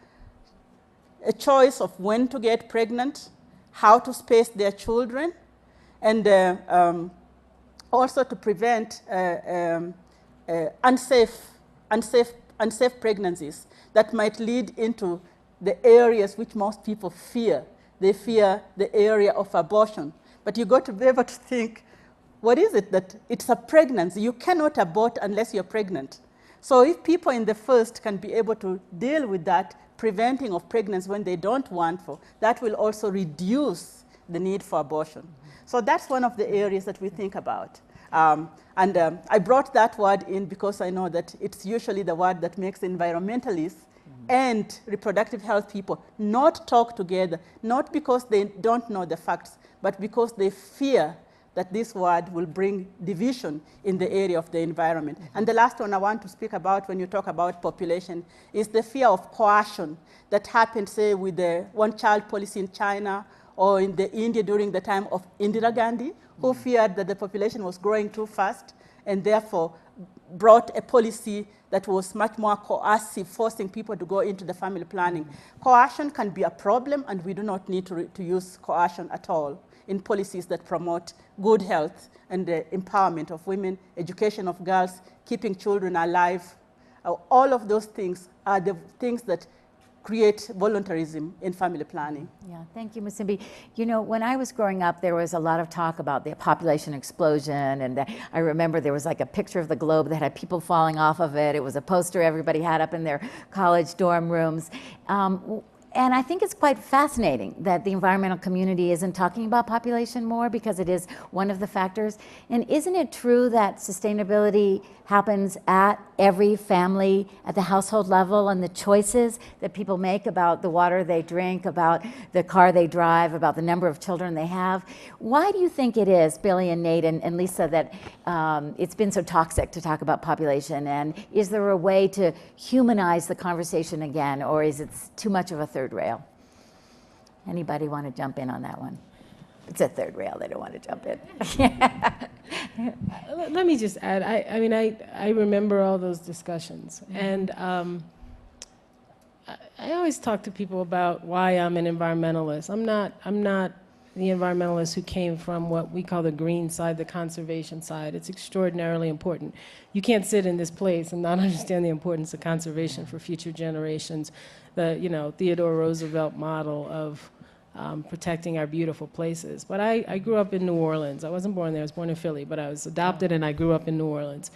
a choice of when to get pregnant, how to space their children, and also to prevent unsafe pregnancies that might lead into the areas which most people fear. They fear the area of abortion. But you've got to be able to think, what is it that it's a pregnancy? You cannot abort unless you're pregnant. So if people in the first can be able to deal with that, preventing of pregnancy when they don't want for, that will also reduce the need for abortion. So that's one of the areas that we think about. I brought that word in because I know that it's usually the word that makes environmentalists and reproductive health people not talk together, not because they don't know the facts, but because they fear that this word will bring division in the area of the environment. And the last one I want to speak about when you talk about population is the fear of coercion that happened, say, with the one-child policy in China or in India during the time of Indira Gandhi, who feared that the population was growing too fast and therefore brought a policy that was much more coercive, forcing people to go into the family planning. Coercion can be a problem, and we do not need to use coercion at all in policies that promote good health and the empowerment of women, education of girls, keeping children alive. All of those things are the things that create voluntarism in family planning. Yeah, thank you, Musimbi. You know, when I was growing up, there was a lot of talk about the population explosion, and I remember there was like a picture of the globe that had people falling off of it. It was a poster everybody had up in their college dorm rooms. And I think it's quite fascinating that the environmental community isn't talking about population more, because it is one of the factors. And isn't it true that sustainability happens at every family, at the household level, and the choices that people make about the water they drink, about the car they drive, about the number of children they have? Why do you think it is, Billy and Nate and Lisa, that it's been so toxic to talk about population? And is there a way to humanize the conversation again, or is it too much of a third rail? Anybody want to jump in on that one? It's a third rail, they don't want to jump in. Let me just add, I mean, I remember all those discussions. And I always talk to people about why I'm an environmentalist. I'm not the environmentalist who came from what we call the green side, the conservation side. It's extraordinarily important. You can't sit in this place and not understand the importance of conservation for future generations. The, you know, Theodore Roosevelt model of protecting our beautiful places. But I grew up in New Orleans. I wasn't born there, I was born in Philly, but I was adopted and I grew up in New Orleans.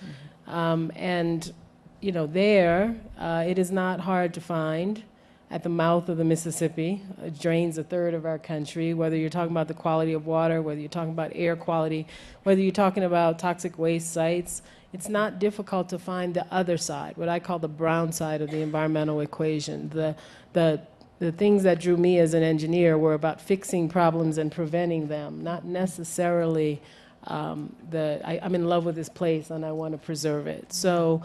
And, you know, there, it is not hard to find at the mouth of the Mississippi. It drains a third of our country, whether you're talking about the quality of water, whether you're talking about air quality, whether you're talking about toxic waste sites. It's not difficult to find the other side, what I call the brown side of the environmental equation. The things that drew me as an engineer were about fixing problems and preventing them, not necessarily I'm in love with this place and I want to preserve it. So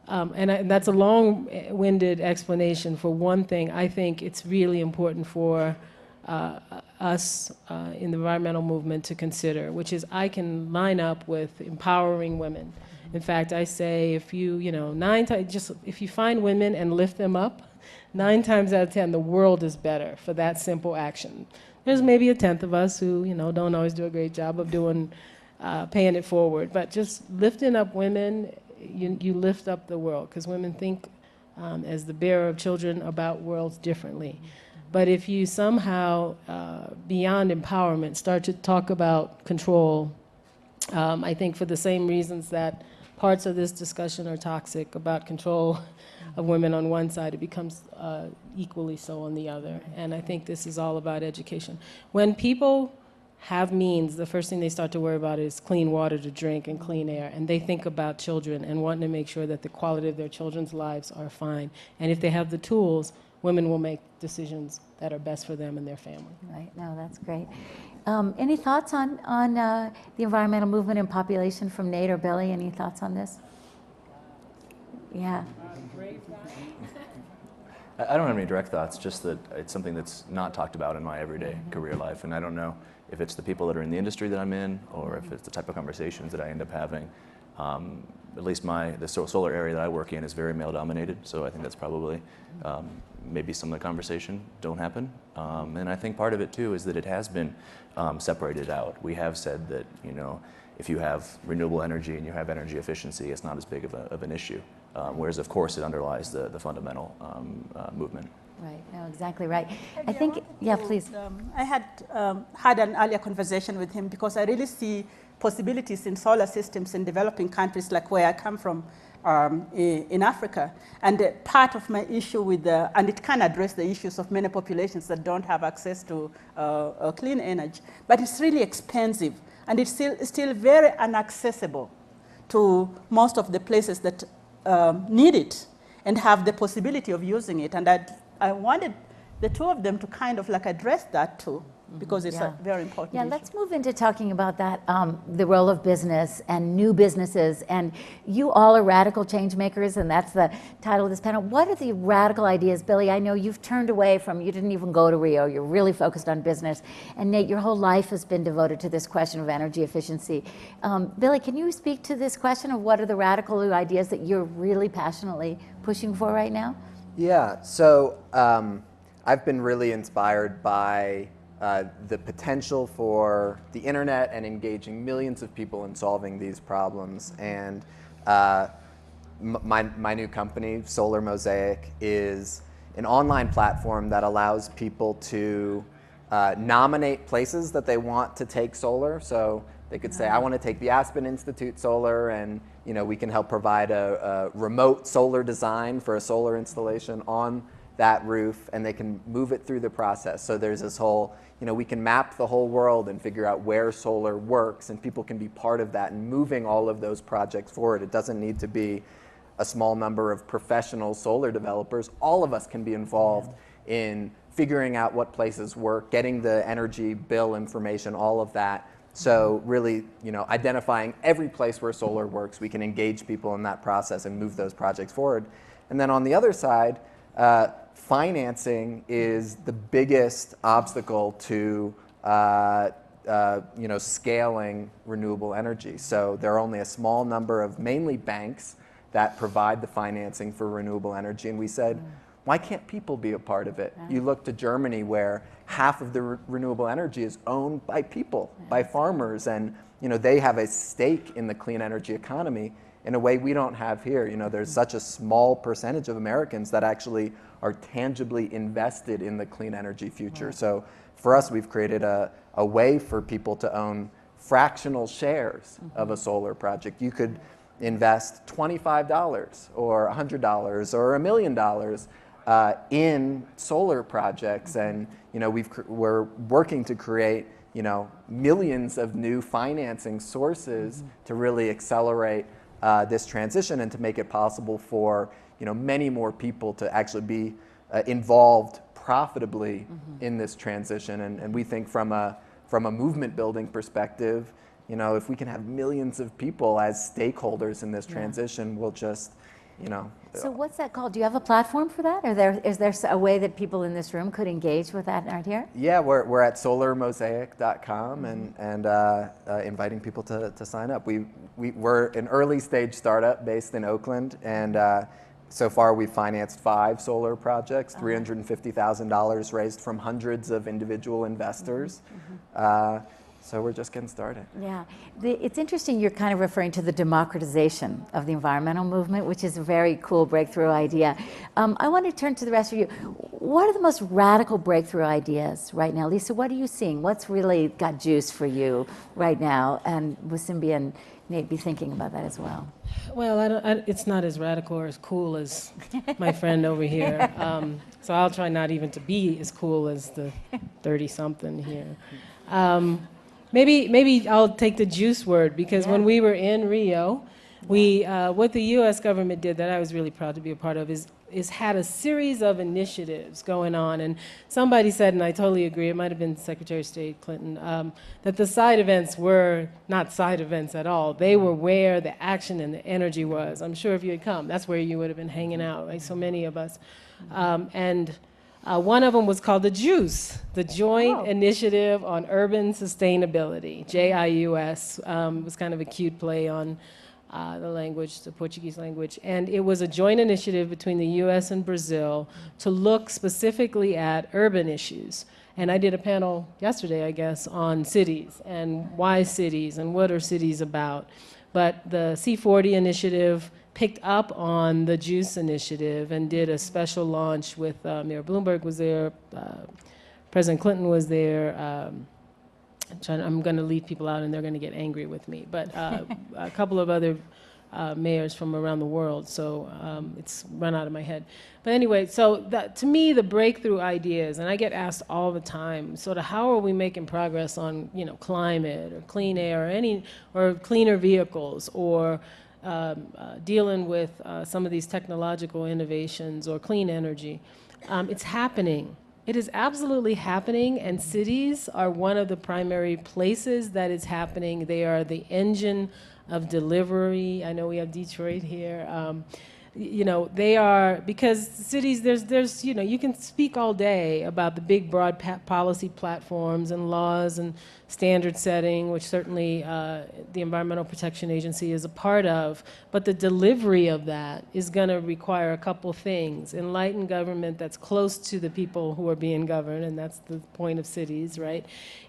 And that's a long-winded explanation for one thing. I think it's really important for us in the environmental movement to consider, which is I can line up with empowering women. In fact, I say if you, if you find women and lift them up, 9 times out of 10, the world is better for that simple action. There's maybe a 10th of us who, don't always do a great job of paying it forward, but just lifting up women, you lift up the world, because women think as the bearer of children about worlds differently. But if you somehow, beyond empowerment, start to talk about control, I think for the same reasons that parts of this discussion are toxic about control of women on one side, it becomes equally so on the other. And I think this is all about education. When people have means, the first thing they start to worry about is clean water to drink and clean air. And they think about children and wanting to make sure that the quality of their children's lives are fine. And if they have the tools, women will make decisions that are best for them and their family. Right, no, that's great. Any thoughts on the environmental movement and population from Nate or Billy? Any thoughts on this? Yeah. I don't have any direct thoughts, just that it's something that's not talked about in my everyday career life. And I don't know if it's the people that are in the industry that I'm in, or if it's the type of conversations that I end up having. At least the solar area that I work in is very male dominated, so I think that's probably maybe some of the conversation don't happen. And I think part of it too is that it has been separated out. We have said that, if you have renewable energy and you have energy efficiency, it's not as big of an issue. Whereas of course it underlies the fundamental movement. Right, no, exactly right. Peggy, I think, yeah, please. I had had an earlier conversation with him because I really see possibilities in solar systems in developing countries like where I come from in Africa. And part of my issue with and it can address the issues of many populations that don't have access to clean energy, but it's really expensive and it's still very inaccessible to most of the places that need it and have the possibility of using it. And I wanted the two of them to kind of like address that too, because it's a very important issue. Let's move into talking about that, the role of business and new businesses. And you all are radical change makers, and that's the title of this panel. What are the radical ideas? Billy, I know you've turned away from, you didn't even go to Rio, you're really focused on business. And Nate, your whole life has been devoted to this question of energy efficiency. Billy, can you speak to this question of what are the radical ideas that you're really passionately pushing for right now? Yeah, so I've been really inspired by the potential for the internet and engaging millions of people in solving these problems. And my new company, Solar Mosaic, is an online platform that allows people to nominate places that they want to take solar. So they could say, I want to take the Aspen Institute solar, and we can help provide a remote solar design for a solar installation on that roof, and they can move it through the process. So there's this whole, we can map the whole world and figure out where solar works, and people can be part of that and moving all of those projects forward. It doesn't need to be a small number of professional solar developers. All of us can be involved in figuring out what places work, getting the energy bill information, all of that. So really, identifying every place where solar works, we can engage people in that process and move those projects forward. And then on the other side, financing is the biggest obstacle to scaling renewable energy. So there are only a small number of mainly banks that provide the financing for renewable energy, and we said, why can't people be a part of it? You look to Germany, where half of the renewable energy is owned by people, by farmers, and they have a stake in the clean energy economy in a way we don't have here. There's such a small percentage of Americans that actually are tangibly invested in the clean energy future. Right. So for us, we've created a way for people to own fractional shares of a solar project. You could invest $25 or $100 or $1 million in solar projects, and we're working to create millions of new financing sources to really accelerate this transition and to make it possible for many more people to actually be involved profitably in this transition. And we think from a movement building perspective, if we can have millions of people as stakeholders in this transition, we'll just you know. So what's that called? Do you have a platform for that? Is there a way that people in this room could engage with that idea? Yeah, we're at solarmosaic.com and inviting people to sign up. We're an early stage startup based in Oakland, and so far we've financed 5 solar projects, $350,000 raised from hundreds of individual investors. So we're just getting started. Yeah, it's interesting you're kind of referring to the democratization of the environmental movement, which is a very cool breakthrough idea. I want to turn to the rest of you. What are the most radical breakthrough ideas right now? Lisa, what are you seeing? What's really got juice for you right now? And Musimbi and Nate be thinking about that as well. Well, it's not as radical or as cool as my friend over here. So I'll try not even to be as cool as the 30-something here. Maybe I'll take the juice word, because when we were in Rio, what the U.S. government did that I was really proud to be a part of is had a series of initiatives going on. And somebody said, and I totally agree, it might have been Secretary of State Clinton, that the side events were not side events at all. They were where the action and the energy was. I'm sure if you had come, that's where you would have been hanging out, like so many of us. One of them was called the JUICE, the Joint Initiative on Urban Sustainability, JIUS. It was kind of a cute play on the language, the Portuguese language. And it was a joint initiative between the US and Brazil to look specifically at urban issues. And I did a panel yesterday, I guess, on cities and why cities and what are cities about. But the C40 initiative picked up on the JUICE initiative and did a special launch with Mayor Bloomberg was there, President Clinton was there. I'm going to leave people out and they're going to get angry with me, but a couple of other mayors from around the world, so it's run out of my head. But anyway, so to me, the breakthrough ideas, and I get asked all the time, sort of how are we making progress on climate or clean air or cleaner vehicles or dealing with some of these technological innovations or clean energy. It's happening. It is absolutely happening, and cities are one of the primary places that it's happening. They are the engine of delivery. I know we have Detroit here. They are, because cities, there's you can speak all day about the big, broad policy platforms and laws and standard setting, which certainly the Environmental Protection Agency is a part of, but the delivery of that is going to require a couple things. Enlightened government that's close to the people who are being governed, and that's the point of cities, right?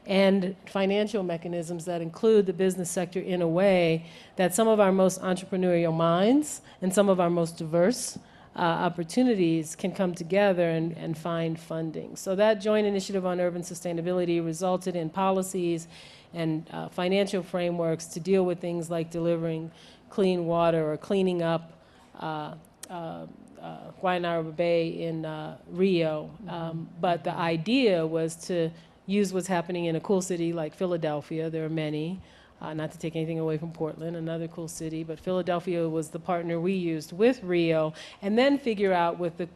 And financial mechanisms that include the business sector in a way that some of our most entrepreneurial minds and some of our most diverse opportunities can come together and find funding. So that joint initiative on urban sustainability resulted in policies and financial frameworks to deal with things like delivering clean water or cleaning up Guanabara Bay in Rio. But the idea was to use what's happening in a cool city like Philadelphia. There are many. Not to take anything away from Portland, another cool city, but Philadelphia was the partner we used with Rio, and then figure out with the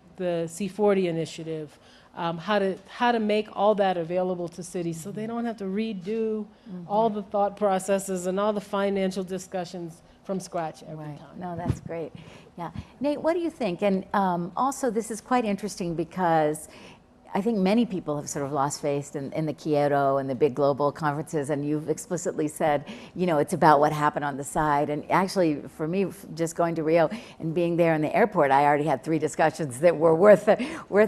C40 initiative how to make all that available to cities so they don't have to redo all the thought processes and all the financial discussions from scratch every time. No, that's great. Yeah. Nate, what do you think? And also, this is quite interesting because I think many people have sort of lost faith in the Kyoto and the big global conferences, and you've explicitly said, it's about what happened on the side. And actually, for me, just going to Rio and being there in the airport, I already had 3 discussions that were worth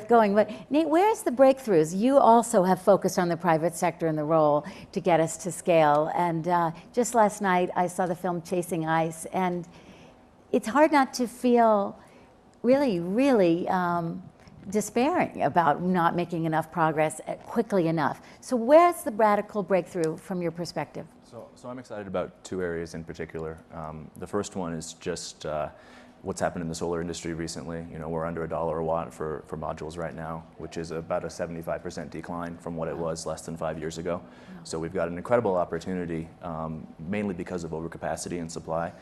going. But Nate, where's the breakthroughs? You also have focused on the private sector and the role to get us to scale. And just last night, I saw the film Chasing Ice, and it's hard not to feel really, really despairing about not making enough progress quickly enough. So where's the radical breakthrough from your perspective? So I'm excited about 2 areas in particular. The first one is just what's happened in the solar industry recently. We're under $1 a watt for modules right now, which is about a 75% decline from what it was less than 5 years ago. So we've got an incredible opportunity, mainly because of overcapacity in supply,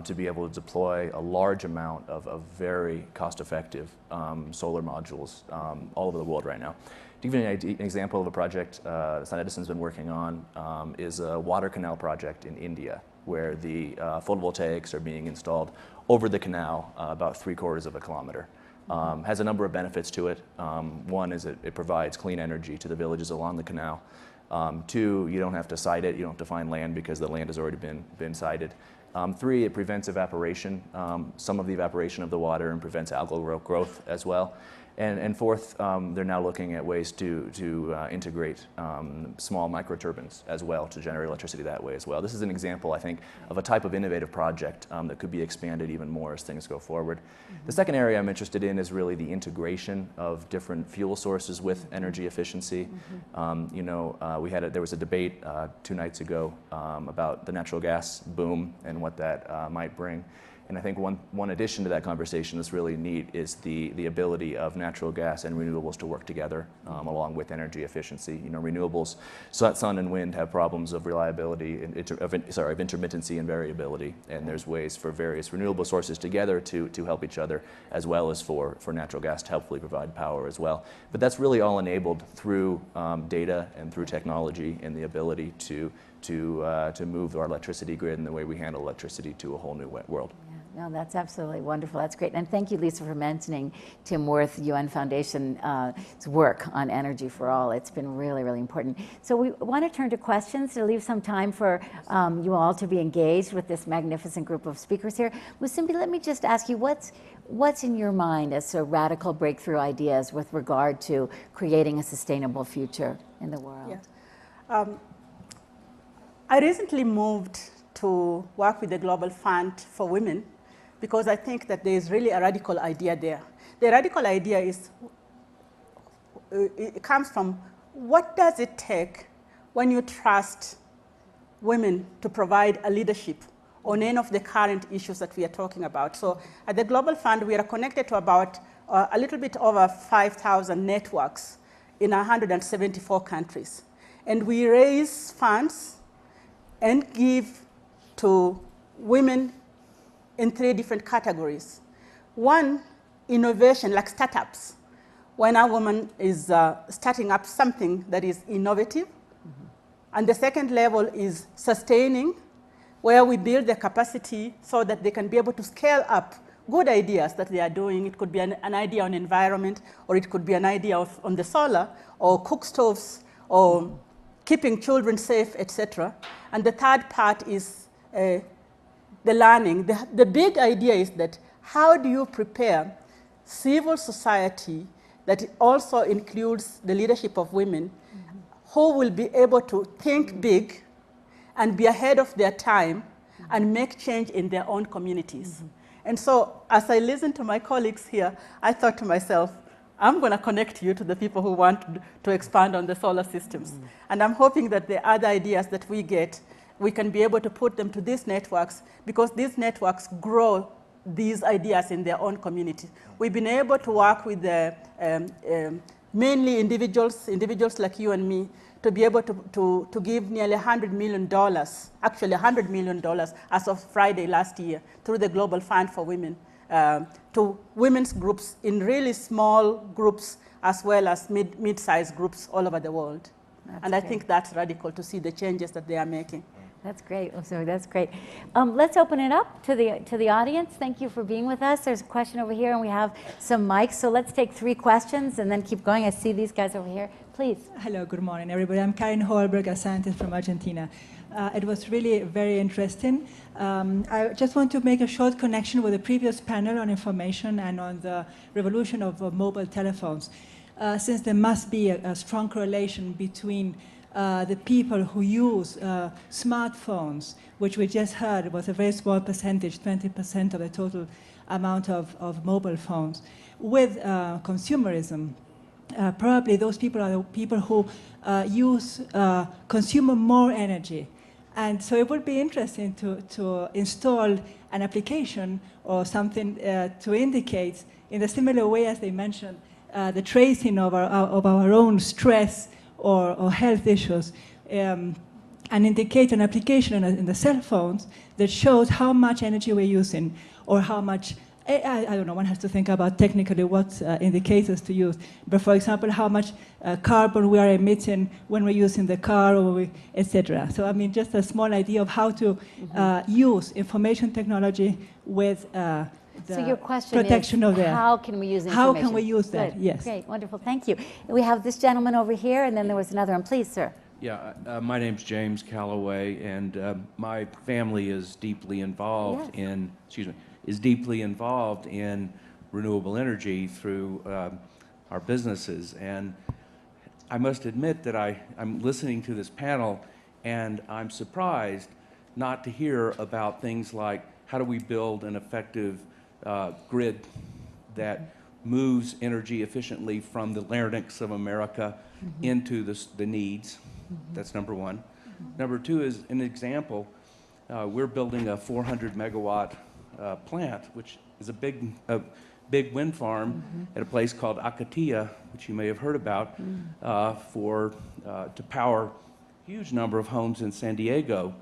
to be able to deploy a large amount of very cost-effective solar modules all over the world right now. To give you an example of a project SunEdison's been working on is a water canal project in India, where the photovoltaics are being installed over the canal, about 3/4 of a kilometer. Has a number of benefits to it. One is it provides clean energy to the villages along the canal. Two, you don't have to site it, you don't have to find land because the land has already been sited. Three, it prevents evaporation, some of the evaporation of the water, and prevents algal growth as well. And fourth, they're now looking at ways to integrate small microturbines as well to generate electricity that way as well. This is an example, I think, of a type of innovative project that could be expanded even more as things go forward. The second area I'm interested in is really the integration of different fuel sources with energy efficiency. You know, there was a debate 2 nights ago about the natural gas boom and what that might bring. And I think one addition to that conversation that's really neat is the ability of natural gas and renewables to work together along with energy efficiency. You know, renewables, sun and wind have problems of reliability, of intermittency and variability. And there's ways for various renewable sources together to help each other, as well as for natural gas to helpfully provide power as well. But that's really all enabled through data and through technology and the ability to move our electricity grid and the way we handle electricity to a whole new world. No, that's absolutely wonderful. That's great. And thank you, Lisa, for mentioning Tim Wirth UN Foundation's work on energy for all. It's been really, really important. So we want to turn to questions to leave some time for you all to be engaged with this magnificent group of speakers here. Musimbi, let me just ask you, what's in your mind as sort of radical breakthrough ideas with regard to creating a sustainable future in the world? Yeah. I recently moved to work with the Global Fund for Women, because I think that there is really a radical idea there. The radical idea is, it comes from, what does it take when you trust women to provide a leadership on any of the current issues that we are talking about? So at the Global Fund, we are connected to about a little bit over 5,000 networks in 174 countries. And we raise funds and give to women in 3 different categories. One, innovation, like startups. When a woman is starting up something that is innovative. And the second level is sustaining, where we build the capacity so that they can be able to scale up good ideas that they are doing. It could be an idea on environment, or it could be an idea on the solar, or cook stoves, or keeping children safe, etc. And the third part is the learning. The big idea is that, how do you prepare civil society that also includes the leadership of women, who will be able to think big and be ahead of their time and make change in their own communities? And so as I listened to my colleagues here, I thought to myself, I'm going to connect you to the people who want to expand on the solar systems. And I'm hoping that the other ideas that we get, we can be able to put them to these networks, because these networks grow these ideas in their own community. We've been able to work with mainly individuals like you and me, to be able to give nearly $100 million, actually $100 million as of Friday last year, through the Global Fund for Women, to women's groups in really small groups, as well as mid-sized groups all over the world. And I think that's radical to see the changes that they are making. That's great. Oh, sorry, that's great. Let's open it up to the audience. Thank you for being with us. There's a question over here, and we have some mics. So let's take 3 questions and then keep going. I see these guys over here. Please. Hello, good morning, everybody. I'm Karin Holberg, a scientist from Argentina. It was really very interesting. I just want to make a short connection with the previous panel on information and on the revolution of mobile telephones. Since there must be a strong correlation between the people who use smartphones, which we just heard was a very small percentage, 20% of the total amount of mobile phones, with consumerism. Probably those people are the people who consume more energy. And so it would be interesting to install an application or something to indicate, in a similar way as they mentioned, the tracing of our own stress or health issues, and indicate an application in the cell phones that shows how much energy we're using, or how much I don't know, one has to think about technically what indicators to use. But for example, how much carbon we are emitting when we're using the car, or etc. So I mean, just a small idea of how to use information technology with the So your question protection is, of the... how can we use information? How can we use that? Good. Yes. Great, wonderful, thank you. We have this gentleman over here, and then there was another one. Please, sir. Yeah, my name's James Calloway, and my family is deeply involved in, is deeply involved in renewable energy through our businesses. And I must admit that I'm listening to this panel, and I'm surprised not to hear about things like how do we build an effective grid that moves energy efficiently from the larynx of America into the needs. That's number one. Number two is an example. We're building a 400 megawatt plant, which is a big wind farm at a place called Akatia, which you may have heard about, to power a huge number of homes in San Diego.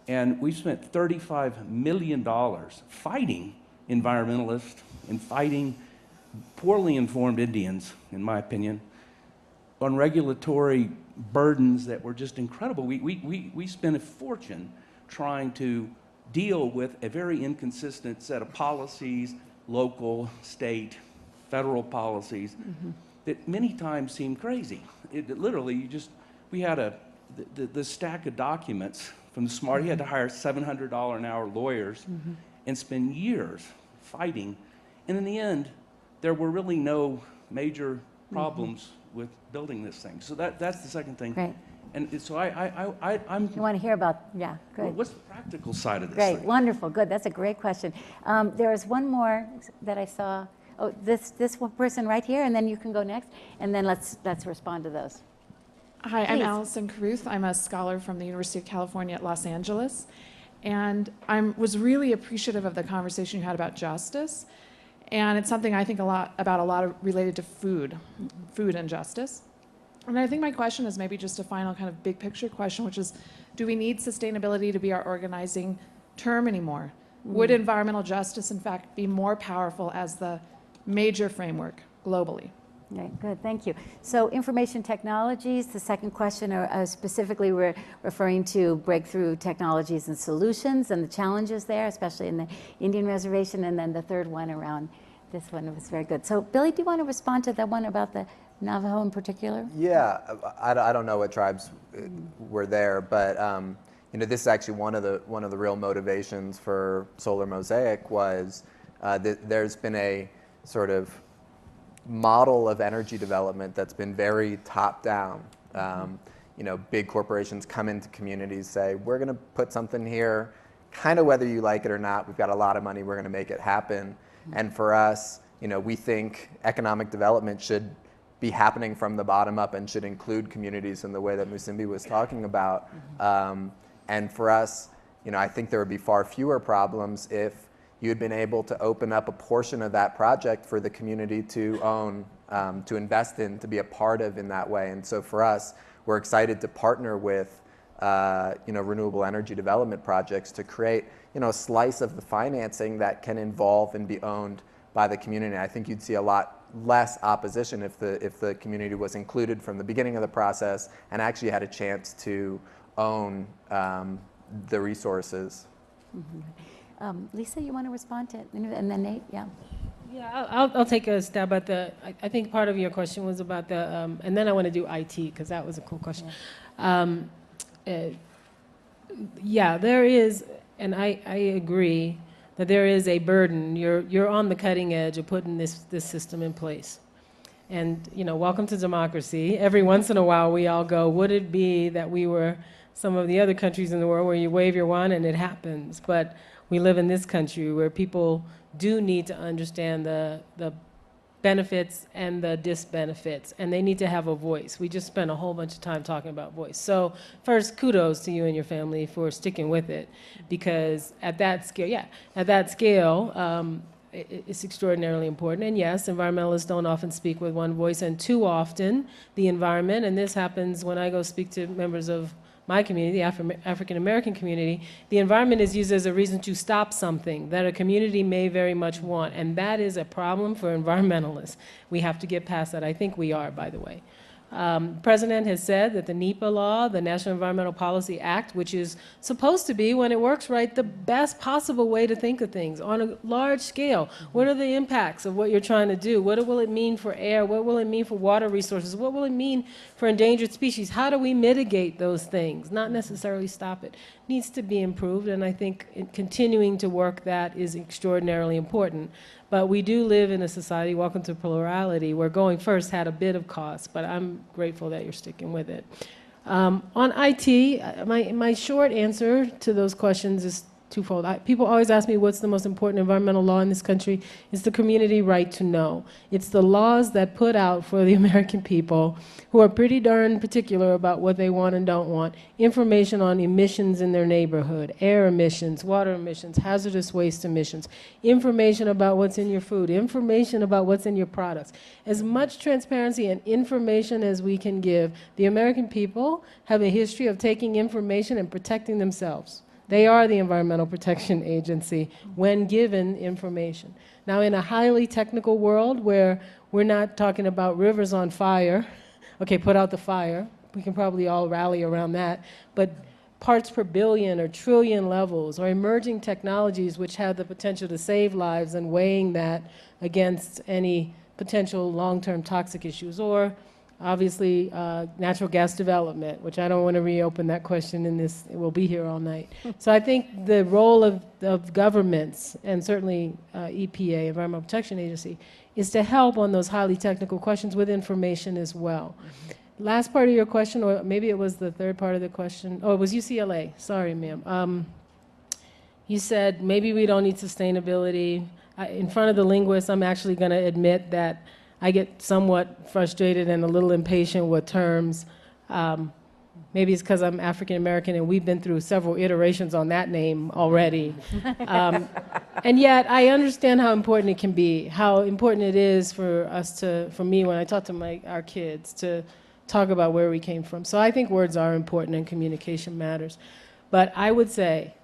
And we spent $35 million fighting environmentalists and fighting poorly informed Indians, in my opinion, on regulatory burdens that were just incredible. We spent a fortune trying to deal with a very inconsistent set of policies, local, state, federal policies, that many times seem crazy. Literally, we had the stack of documents from the SMART. You had to hire $700 an hour lawyers and spend years fighting. And in the end, there were really no major problems with building this thing. So that's the second thing. Great. And so I'm... You want to hear about, yeah, good. What's the practical side of this Great, thing? wonderful, good. That's a great question. There is one more that I saw. Oh, this one person right here, and then you can go next, and then let's respond to those. Hi, I'm Please. Allison Caruth. I'm a scholar from the University of California at Los Angeles. And I was really appreciative of the conversation you had about justice. And it's something I think a lot related to food and justice. And I think my question is maybe just a final kind of big picture question, which is, do we need sustainability to be our organizing term anymore? Would environmental justice, in fact, be more powerful as the major framework globally? Right, good, thank you. So information technologies, the second question, specifically we're referring to breakthrough technologies and solutions and the challenges there, especially in the Indian reservation, and then the third one around this one was very good. So Billy, do you want to respond to that one about the Navajo in particular? Yeah, I don't know what tribes were there, but you know, this is actually one of the real motivations for Solar Mosaic was that there's been a sort of model of energy development that's been very top down. You know, big corporations come into communities, say, we're going to put something here, kind of whether you like it or not. We've got a lot of money, we're going to make it happen. And for us, you know, we think economic development should be happening from the bottom up and should include communities in the way that Musimbi was talking about. And for us, you know, I think there would be far fewer problems if you had been able to open up a portion of that project for the community to own, to invest in, to be a part of in that way. And so for us, we're excited to partner with you know, renewable energy development projects to create, you know, a slice of the financing that can involve and be owned by the community. I think you'd see a lot less opposition if the community was included from the beginning of the process and actually had a chance to own the resources. Lisa, you want to respond to it? And then Nate, yeah. Yeah, I'll take a stab at I think part of your question was about the, and then I want to do IT, because that was a cool question. Yeah, there is, and I agree that there is a burden. You're on the cutting edge of putting this system in place. And, you know, welcome to democracy. Every once in a while we all go, would it be that we were some of the other countries in the world where you wave your wand and it happens? But we live in this country where people do need to understand the benefits and the disbenefits, and they need to have a voice. We just spent a whole bunch of time talking about voice. So first, kudos to you and your family for sticking with it, because at that scale, it's extraordinarily important. And yes, environmentalists don't often speak with one voice, and too often the environment, and this happens when I go speak to members of my community, the African American community, the environment is used as a reason to stop something that a community may very much want. And that is a problem for environmentalists. We have to get past that. I think we are, by the way. President has said that the NEPA law, the National Environmental Policy Act, which is supposed to be, when it works right, the best possible way to think of things on a large scale. What are the impacts of what you're trying to do? What will it mean for air? What will it mean for water resources? What will it mean for endangered species? How do we mitigate those things? Not necessarily stop it. It needs to be improved, and I think continuing to work that is extraordinarily important. But we do live in a society, welcome to plurality, where going first had a bit of cost, but I'm grateful that you're sticking with it. On IT, my short answer to those questions is twofold. People always ask me what's the most important environmental law in this country. It's the community right to know. It's the laws that put out for the American people, who are pretty darn particular about what they want and don't want, information on emissions in their neighborhood, air emissions, water emissions, hazardous waste emissions, information about what's in your food, information about what's in your products. As much transparency and information as we can give, the American people have a history of taking information and protecting themselves. They are the Environmental Protection Agency when given information. Now, in a highly technical world where we're not talking about rivers on fire, okay, put out the fire, we can probably all rally around that, but parts per billion or trillion levels, or emerging technologies which have the potential to save lives, and weighing that against any potential long-term toxic issues, or obviously, natural gas development, which I don't want to reopen that question in this, we'll be here all night. So I think the role of governments, and certainly EPA, Environmental Protection Agency, is to help on those highly technical questions with information as well. Last part of your question, or maybe it was the third part of the question, oh, it was UCLA, sorry ma'am. You said maybe we don't need sustainability. In front of the linguists, I'm actually going to admit that I get somewhat frustrated and a little impatient with terms. Maybe it's because I'm African American and we've been through several iterations on that name already. And yet I understand how important it can be, how important it is for us to, for me when I talk to our kids, to talk about where we came from. So I think words are important and communication matters. But I would say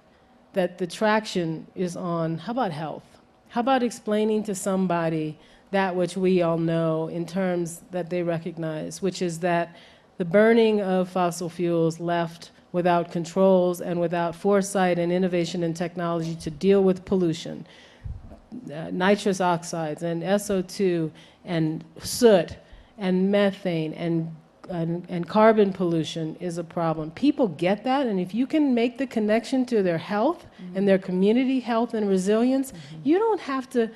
that the traction is on, how about health? How about explaining to somebody that which we all know in terms that they recognize, which is that the burning of fossil fuels left without controls and without foresight and innovation and technology to deal with pollution, nitrous oxides and SO2 and soot and methane and carbon pollution is a problem. People get that, and if you can make the connection to their health and their community health and resilience, you don't have to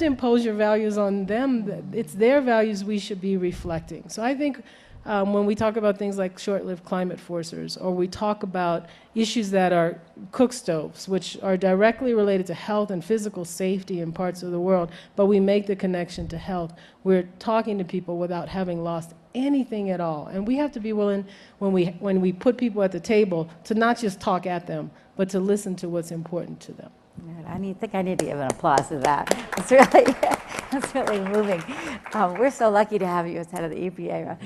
impose your values on them. It's their values we should be reflecting. So I think when we talk about things like short-lived climate forcers, or we talk about issues that are cook stoves, which are directly related to health and physical safety in parts of the world, but we make the connection to health, we're talking to people without having lost anything at all. And we have to be willing, when we put people at the table, to not just talk at them, but to listen to what's important to them. I think I need to give an applause to that. It's really moving. We're so lucky to have you as head of the EPA.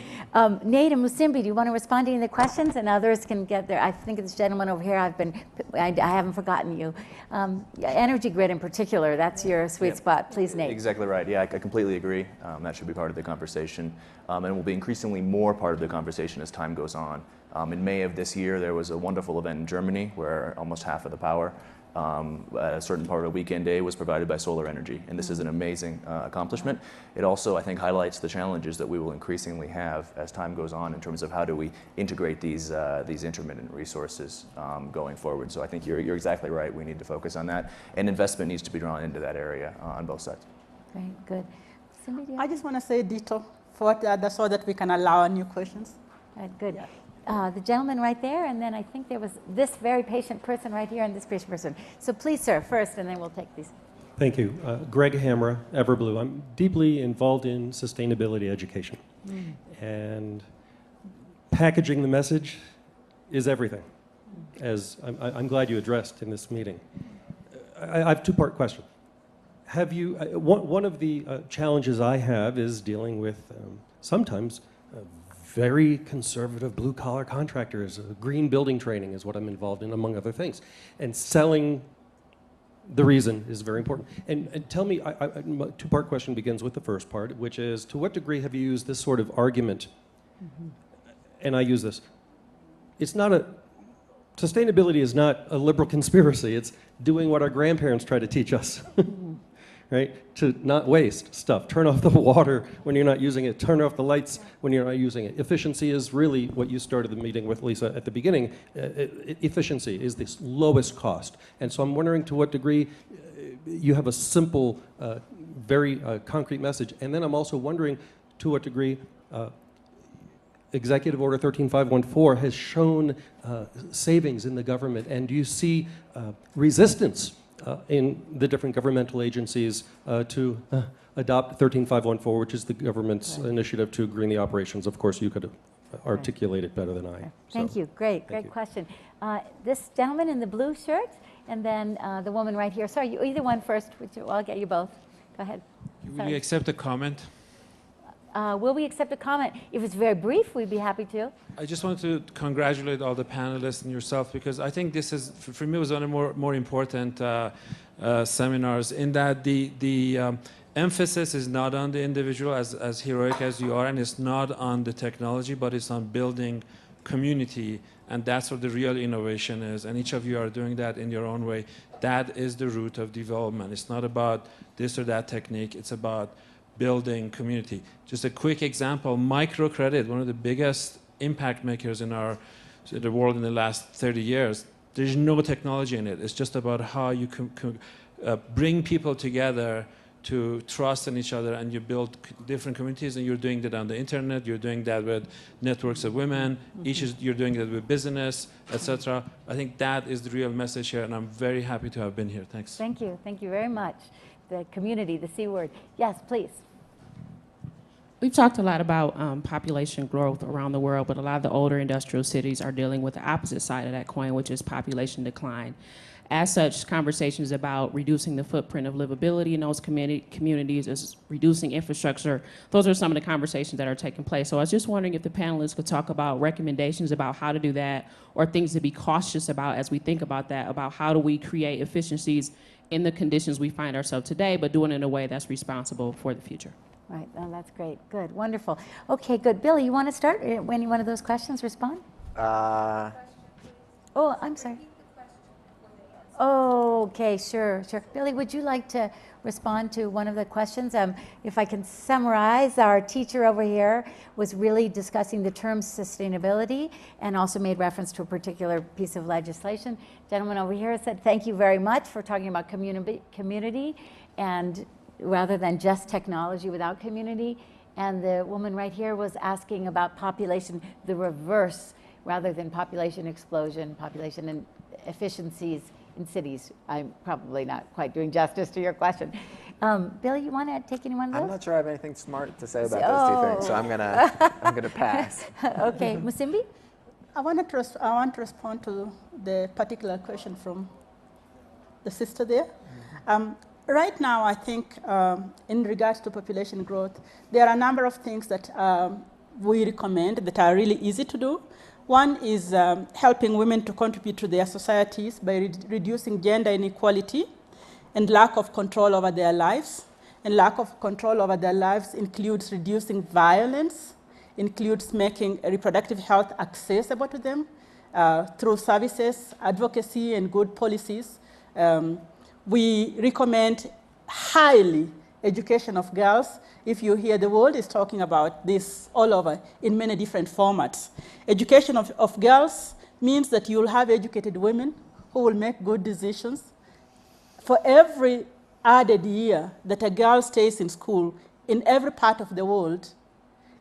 Nate and Musimbi, do you want to respond to any of the questions, and others can get there? I think this gentleman over here, I haven't forgotten you. Energy grid in particular, that's your sweet spot. Please, Nate. Exactly right. Yeah, I completely agree. That should be part of the conversation, and will be increasingly more part of the conversation as time goes on. In May of this year, there was a wonderful event in Germany where almost half of the power at a certain part of a weekend day was provided by solar energy, and this is an amazing accomplishment. It also, I think, highlights the challenges that we will increasingly have as time goes on in terms of how do we integrate these intermittent resources going forward. So I think you're exactly right. We need to focus on that, and investment needs to be drawn into that area on both sides. Great, good. Cindy, I just want to say ditto for what others so that we can allow new questions. right, good. Yeah. The gentleman right there, and then I think there was this very patient person right here and this patient person. So please, sir, first, and then we'll take these. Thank you. Greg Hamra, Everblue. I'm deeply involved in sustainability education. And packaging the message is everything, as I'm glad you addressed in this meeting. I have a two-part question. Have you, one of the challenges I have is dealing with sometimes very conservative blue-collar contractors. Green building training is what I'm involved in, among other things. And selling the reason is very important. And tell me, my two-part question begins with the first part, which is, to what degree have you used this sort of argument? And I use this. It's not a, sustainability is not a liberal conspiracy. It's doing what our grandparents tried to teach us. Right? To not waste stuff. Turn off the water when you're not using it. Turn off the lights when you're not using it. Efficiency is really what you started the meeting with, Lisa, at the beginning. Efficiency is the lowest cost. And so I'm wondering to what degree you have a simple, very concrete message. And then I'm also wondering to what degree Executive Order 13514 has shown savings in the government. And do you see resistance in the different governmental agencies to adopt 13514, which is the government's initiative to green the operations? Of course, you could articulate it better than I. Okay. Thank you. Great question. This gentleman in the blue shirt, and then the woman right here. Sorry, you either one first. I'll get you both. Go ahead. Will you accept a comment? Will we accept a comment? If it's very brief, we'd be happy to. I just want to congratulate all the panelists and yourself, because I think this is, for me, was one of the more important seminars, in that the emphasis is not on the individual, as heroic as you are, and it's not on the technology, but it's on building community, and that's what the real innovation is, and each of you are doing that in your own way. That is the root of development. It's not about this or that technique, it's about building community. Just a quick example, microcredit, one of the biggest impact makers in the world in the last 30 years. There's no technology in it. It's just about how you bring people together to trust in each other, and you build different communities, and you're doing that on the internet, you're doing that with networks of women, you're doing that with business, etc. I think that is the real message here, and I'm very happy to have been here. Thanks. Thank you. Thank you very much. The community, the C word. Yes, please. We've talked a lot about population growth around the world, but a lot of the older industrial cities are dealing with the opposite side of that coin, which is population decline. As such, conversations about reducing the footprint of livability in those communities, is reducing infrastructure, those are some of the conversations that are taking place. So I was just wondering if the panelists could talk about recommendations about how to do that, or things to be cautious about as we think about that, about how do we create efficiencies in the conditions we find ourselves today, but doing it in a way that's responsible for the future. Right, oh, that's great, good, wonderful. Okay, good. Billy, you want to start? Any one of those questions, respond? Oh, I'm sorry. Oh, okay, sure. Billy, would you like to respond to one of the questions? If I can summarize, our teacher over here was really discussing the term sustainability and also made reference to a particular piece of legislation. Gentleman over here said, thank you very much for talking about community, and rather than just technology without community. And the woman right here was asking about population, the reverse, rather than population explosion, population and efficiencies in cities. I'm probably not quite doing justice to your question. Billy, you want to take any one of those? I'm not sure I have anything smart to say about those two things, so I'm gonna pass. Okay, Musimbi? I want to respond to the particular question from the sister there. Right now, I think in regards to population growth, there are a number of things that we recommend that are really easy to do. One is helping women to contribute to their societies by reducing gender inequality and lack of control over their lives. And lack of control over their lives includes reducing violence, includes making reproductive health accessible to them through services, advocacy, and good policies. We recommend highly education of girls. If you hear, the world is talking about this all over in many different formats. Education of girls means that you'll have educated women who will make good decisions. For every added year that a girl stays in school in every part of the world,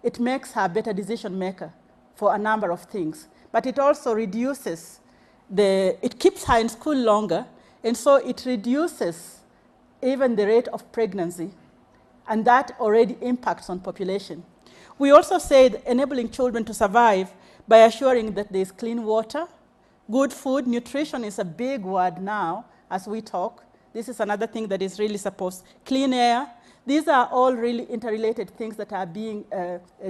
it makes her a better decision maker for a number of things. But it also reduces it keeps her in school longer, and so it reduces even the rate of pregnancy, and that already impacts on population. We also said enabling children to survive by assuring that there's clean water, good food. Nutrition is a big word now as we talk. This is another thing that is really supposed. Clean air. These are all really interrelated things that are being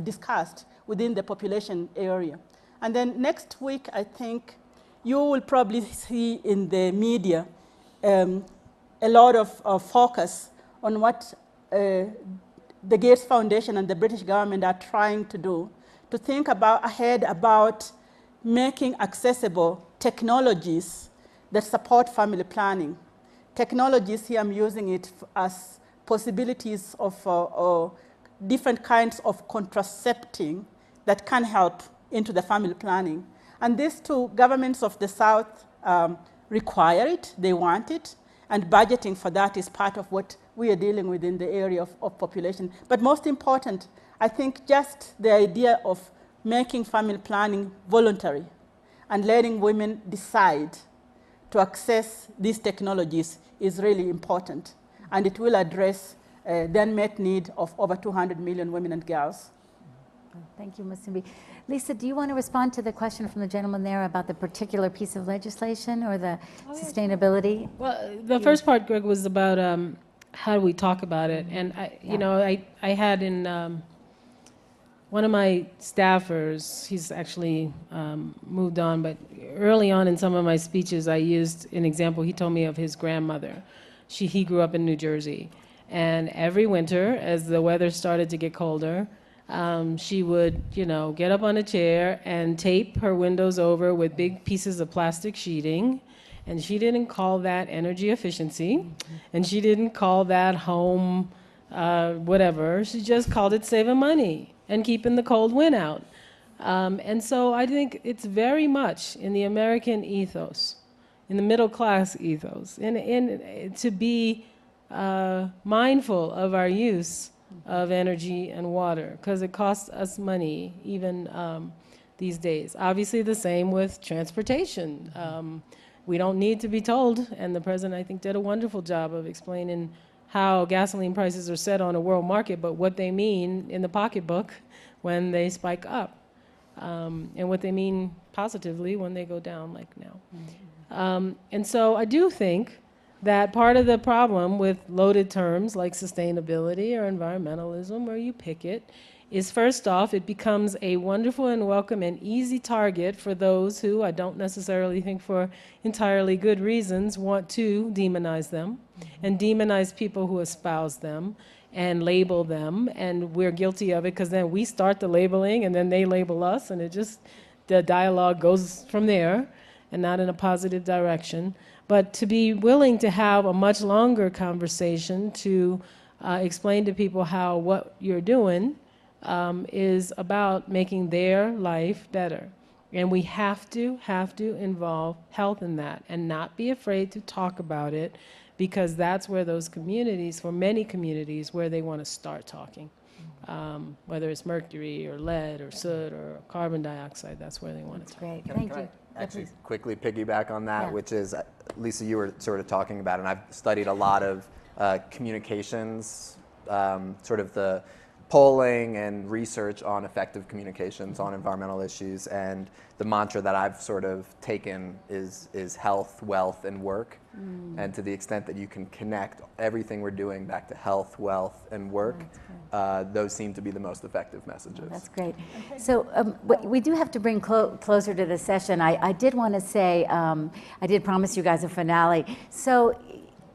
discussed within the population area. And then next week, I think you will probably see in the media a lot of focus on what the Gates Foundation and the British government are trying to do, to think ahead about making accessible technologies that support family planning. Technologies here, I'm using it as possibilities of different kinds of contracepting that can help into the family planning. And these two governments of the South require it, they want it, and budgeting for that is part of what we are dealing with in the area of population. But most important, I think just the idea of making family planning voluntary and letting women decide to access these technologies is really important. And it will address the unmet need of over 200 million women and girls. Thank you, Musimbi. Lisa, do you want to respond to the question from the gentleman there about the particular piece of legislation or the sustainability? Well, the first part, Greg, was about how do we talk about it. And, I had in one of my staffers, he's actually moved on, but early on in some of my speeches, I used an example. He told me of his grandmother. He grew up in New Jersey. And every winter, as the weather started to get colder, she would, get up on a chair and tape her windows over with big pieces of plastic sheeting. And she didn't call that energy efficiency. And she didn't call that home whatever. She just called it saving money and keeping the cold wind out. And so I think it's very much in the American ethos, in the middle class ethos, in to be mindful of our use of energy and water, because it costs us money even these days. Obviously the same with transportation. We don't need to be told, and the president, I think, did a wonderful job of explaining how gasoline prices are set on a world market, but what they mean in the pocketbook when they spike up, and what they mean positively when they go down like now. And so I do think that part of the problem with loaded terms like sustainability or environmentalism, or you pick it, is first off, it becomes a wonderful and welcome and easy target for those who, I don't necessarily think for entirely good reasons, want to demonize them and demonize people who espouse them and label them, and we're guilty of it because then we start the labeling and then they label us, and the dialogue goes from there and not in a positive direction. But to be willing to have a much longer conversation to explain to people how what you're doing is about making their life better. And we have to involve health in that and not be afraid to talk about it, because that's where those communities, for many communities, where they want to start talking. Whether it's mercury or lead or soot or carbon dioxide, that's where they want to talk. Great, thank you. Actually quickly piggyback on that, which is, Lisa, you were sort of talking about, and I've studied a lot of communications, sort of the polling and research on effective communications on environmental issues, and the mantra that I've sort of taken is health, wealth, and work. And to the extent that you can connect everything we're doing back to health, wealth, and work, those seem to be the most effective messages. That's great. So we do have to bring closer to the session. I did want to say, I did promise you guys a finale. So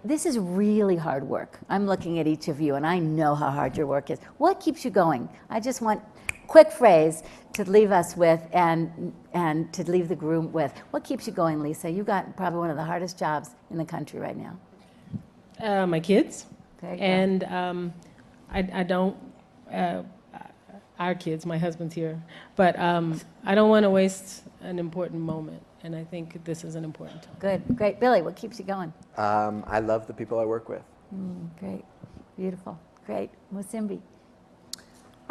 this is really hard work. I'm looking at each of you, and I know how hard your work is. What keeps you going? I just want quick phrase to leave us with and to leave the room with. What keeps you going, Lisa? You got probably one of the hardest jobs in the country right now. My kids. And I don't, our kids, my husband's here, but I don't want to waste an important moment, and I think this is an important time. Good, great. Billy, what keeps you going? I love the people I work with. Great, beautiful, great. Musimbi.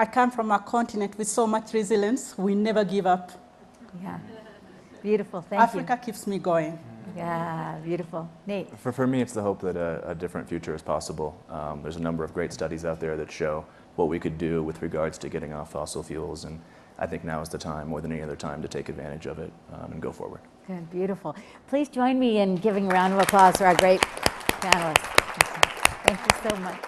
I come from a continent with so much resilience. We never give up. Yeah, beautiful, thank you. Africa keeps me going. Yeah, beautiful. Nate? For me, it's the hope that a different future is possible. There's a number of great studies out there that show what we could do with regards to getting off fossil fuels, and I think now is the time, more than any other time, to take advantage of it and go forward. Good, beautiful. Please join me in giving a round of applause for our great panelists. Thank you so much.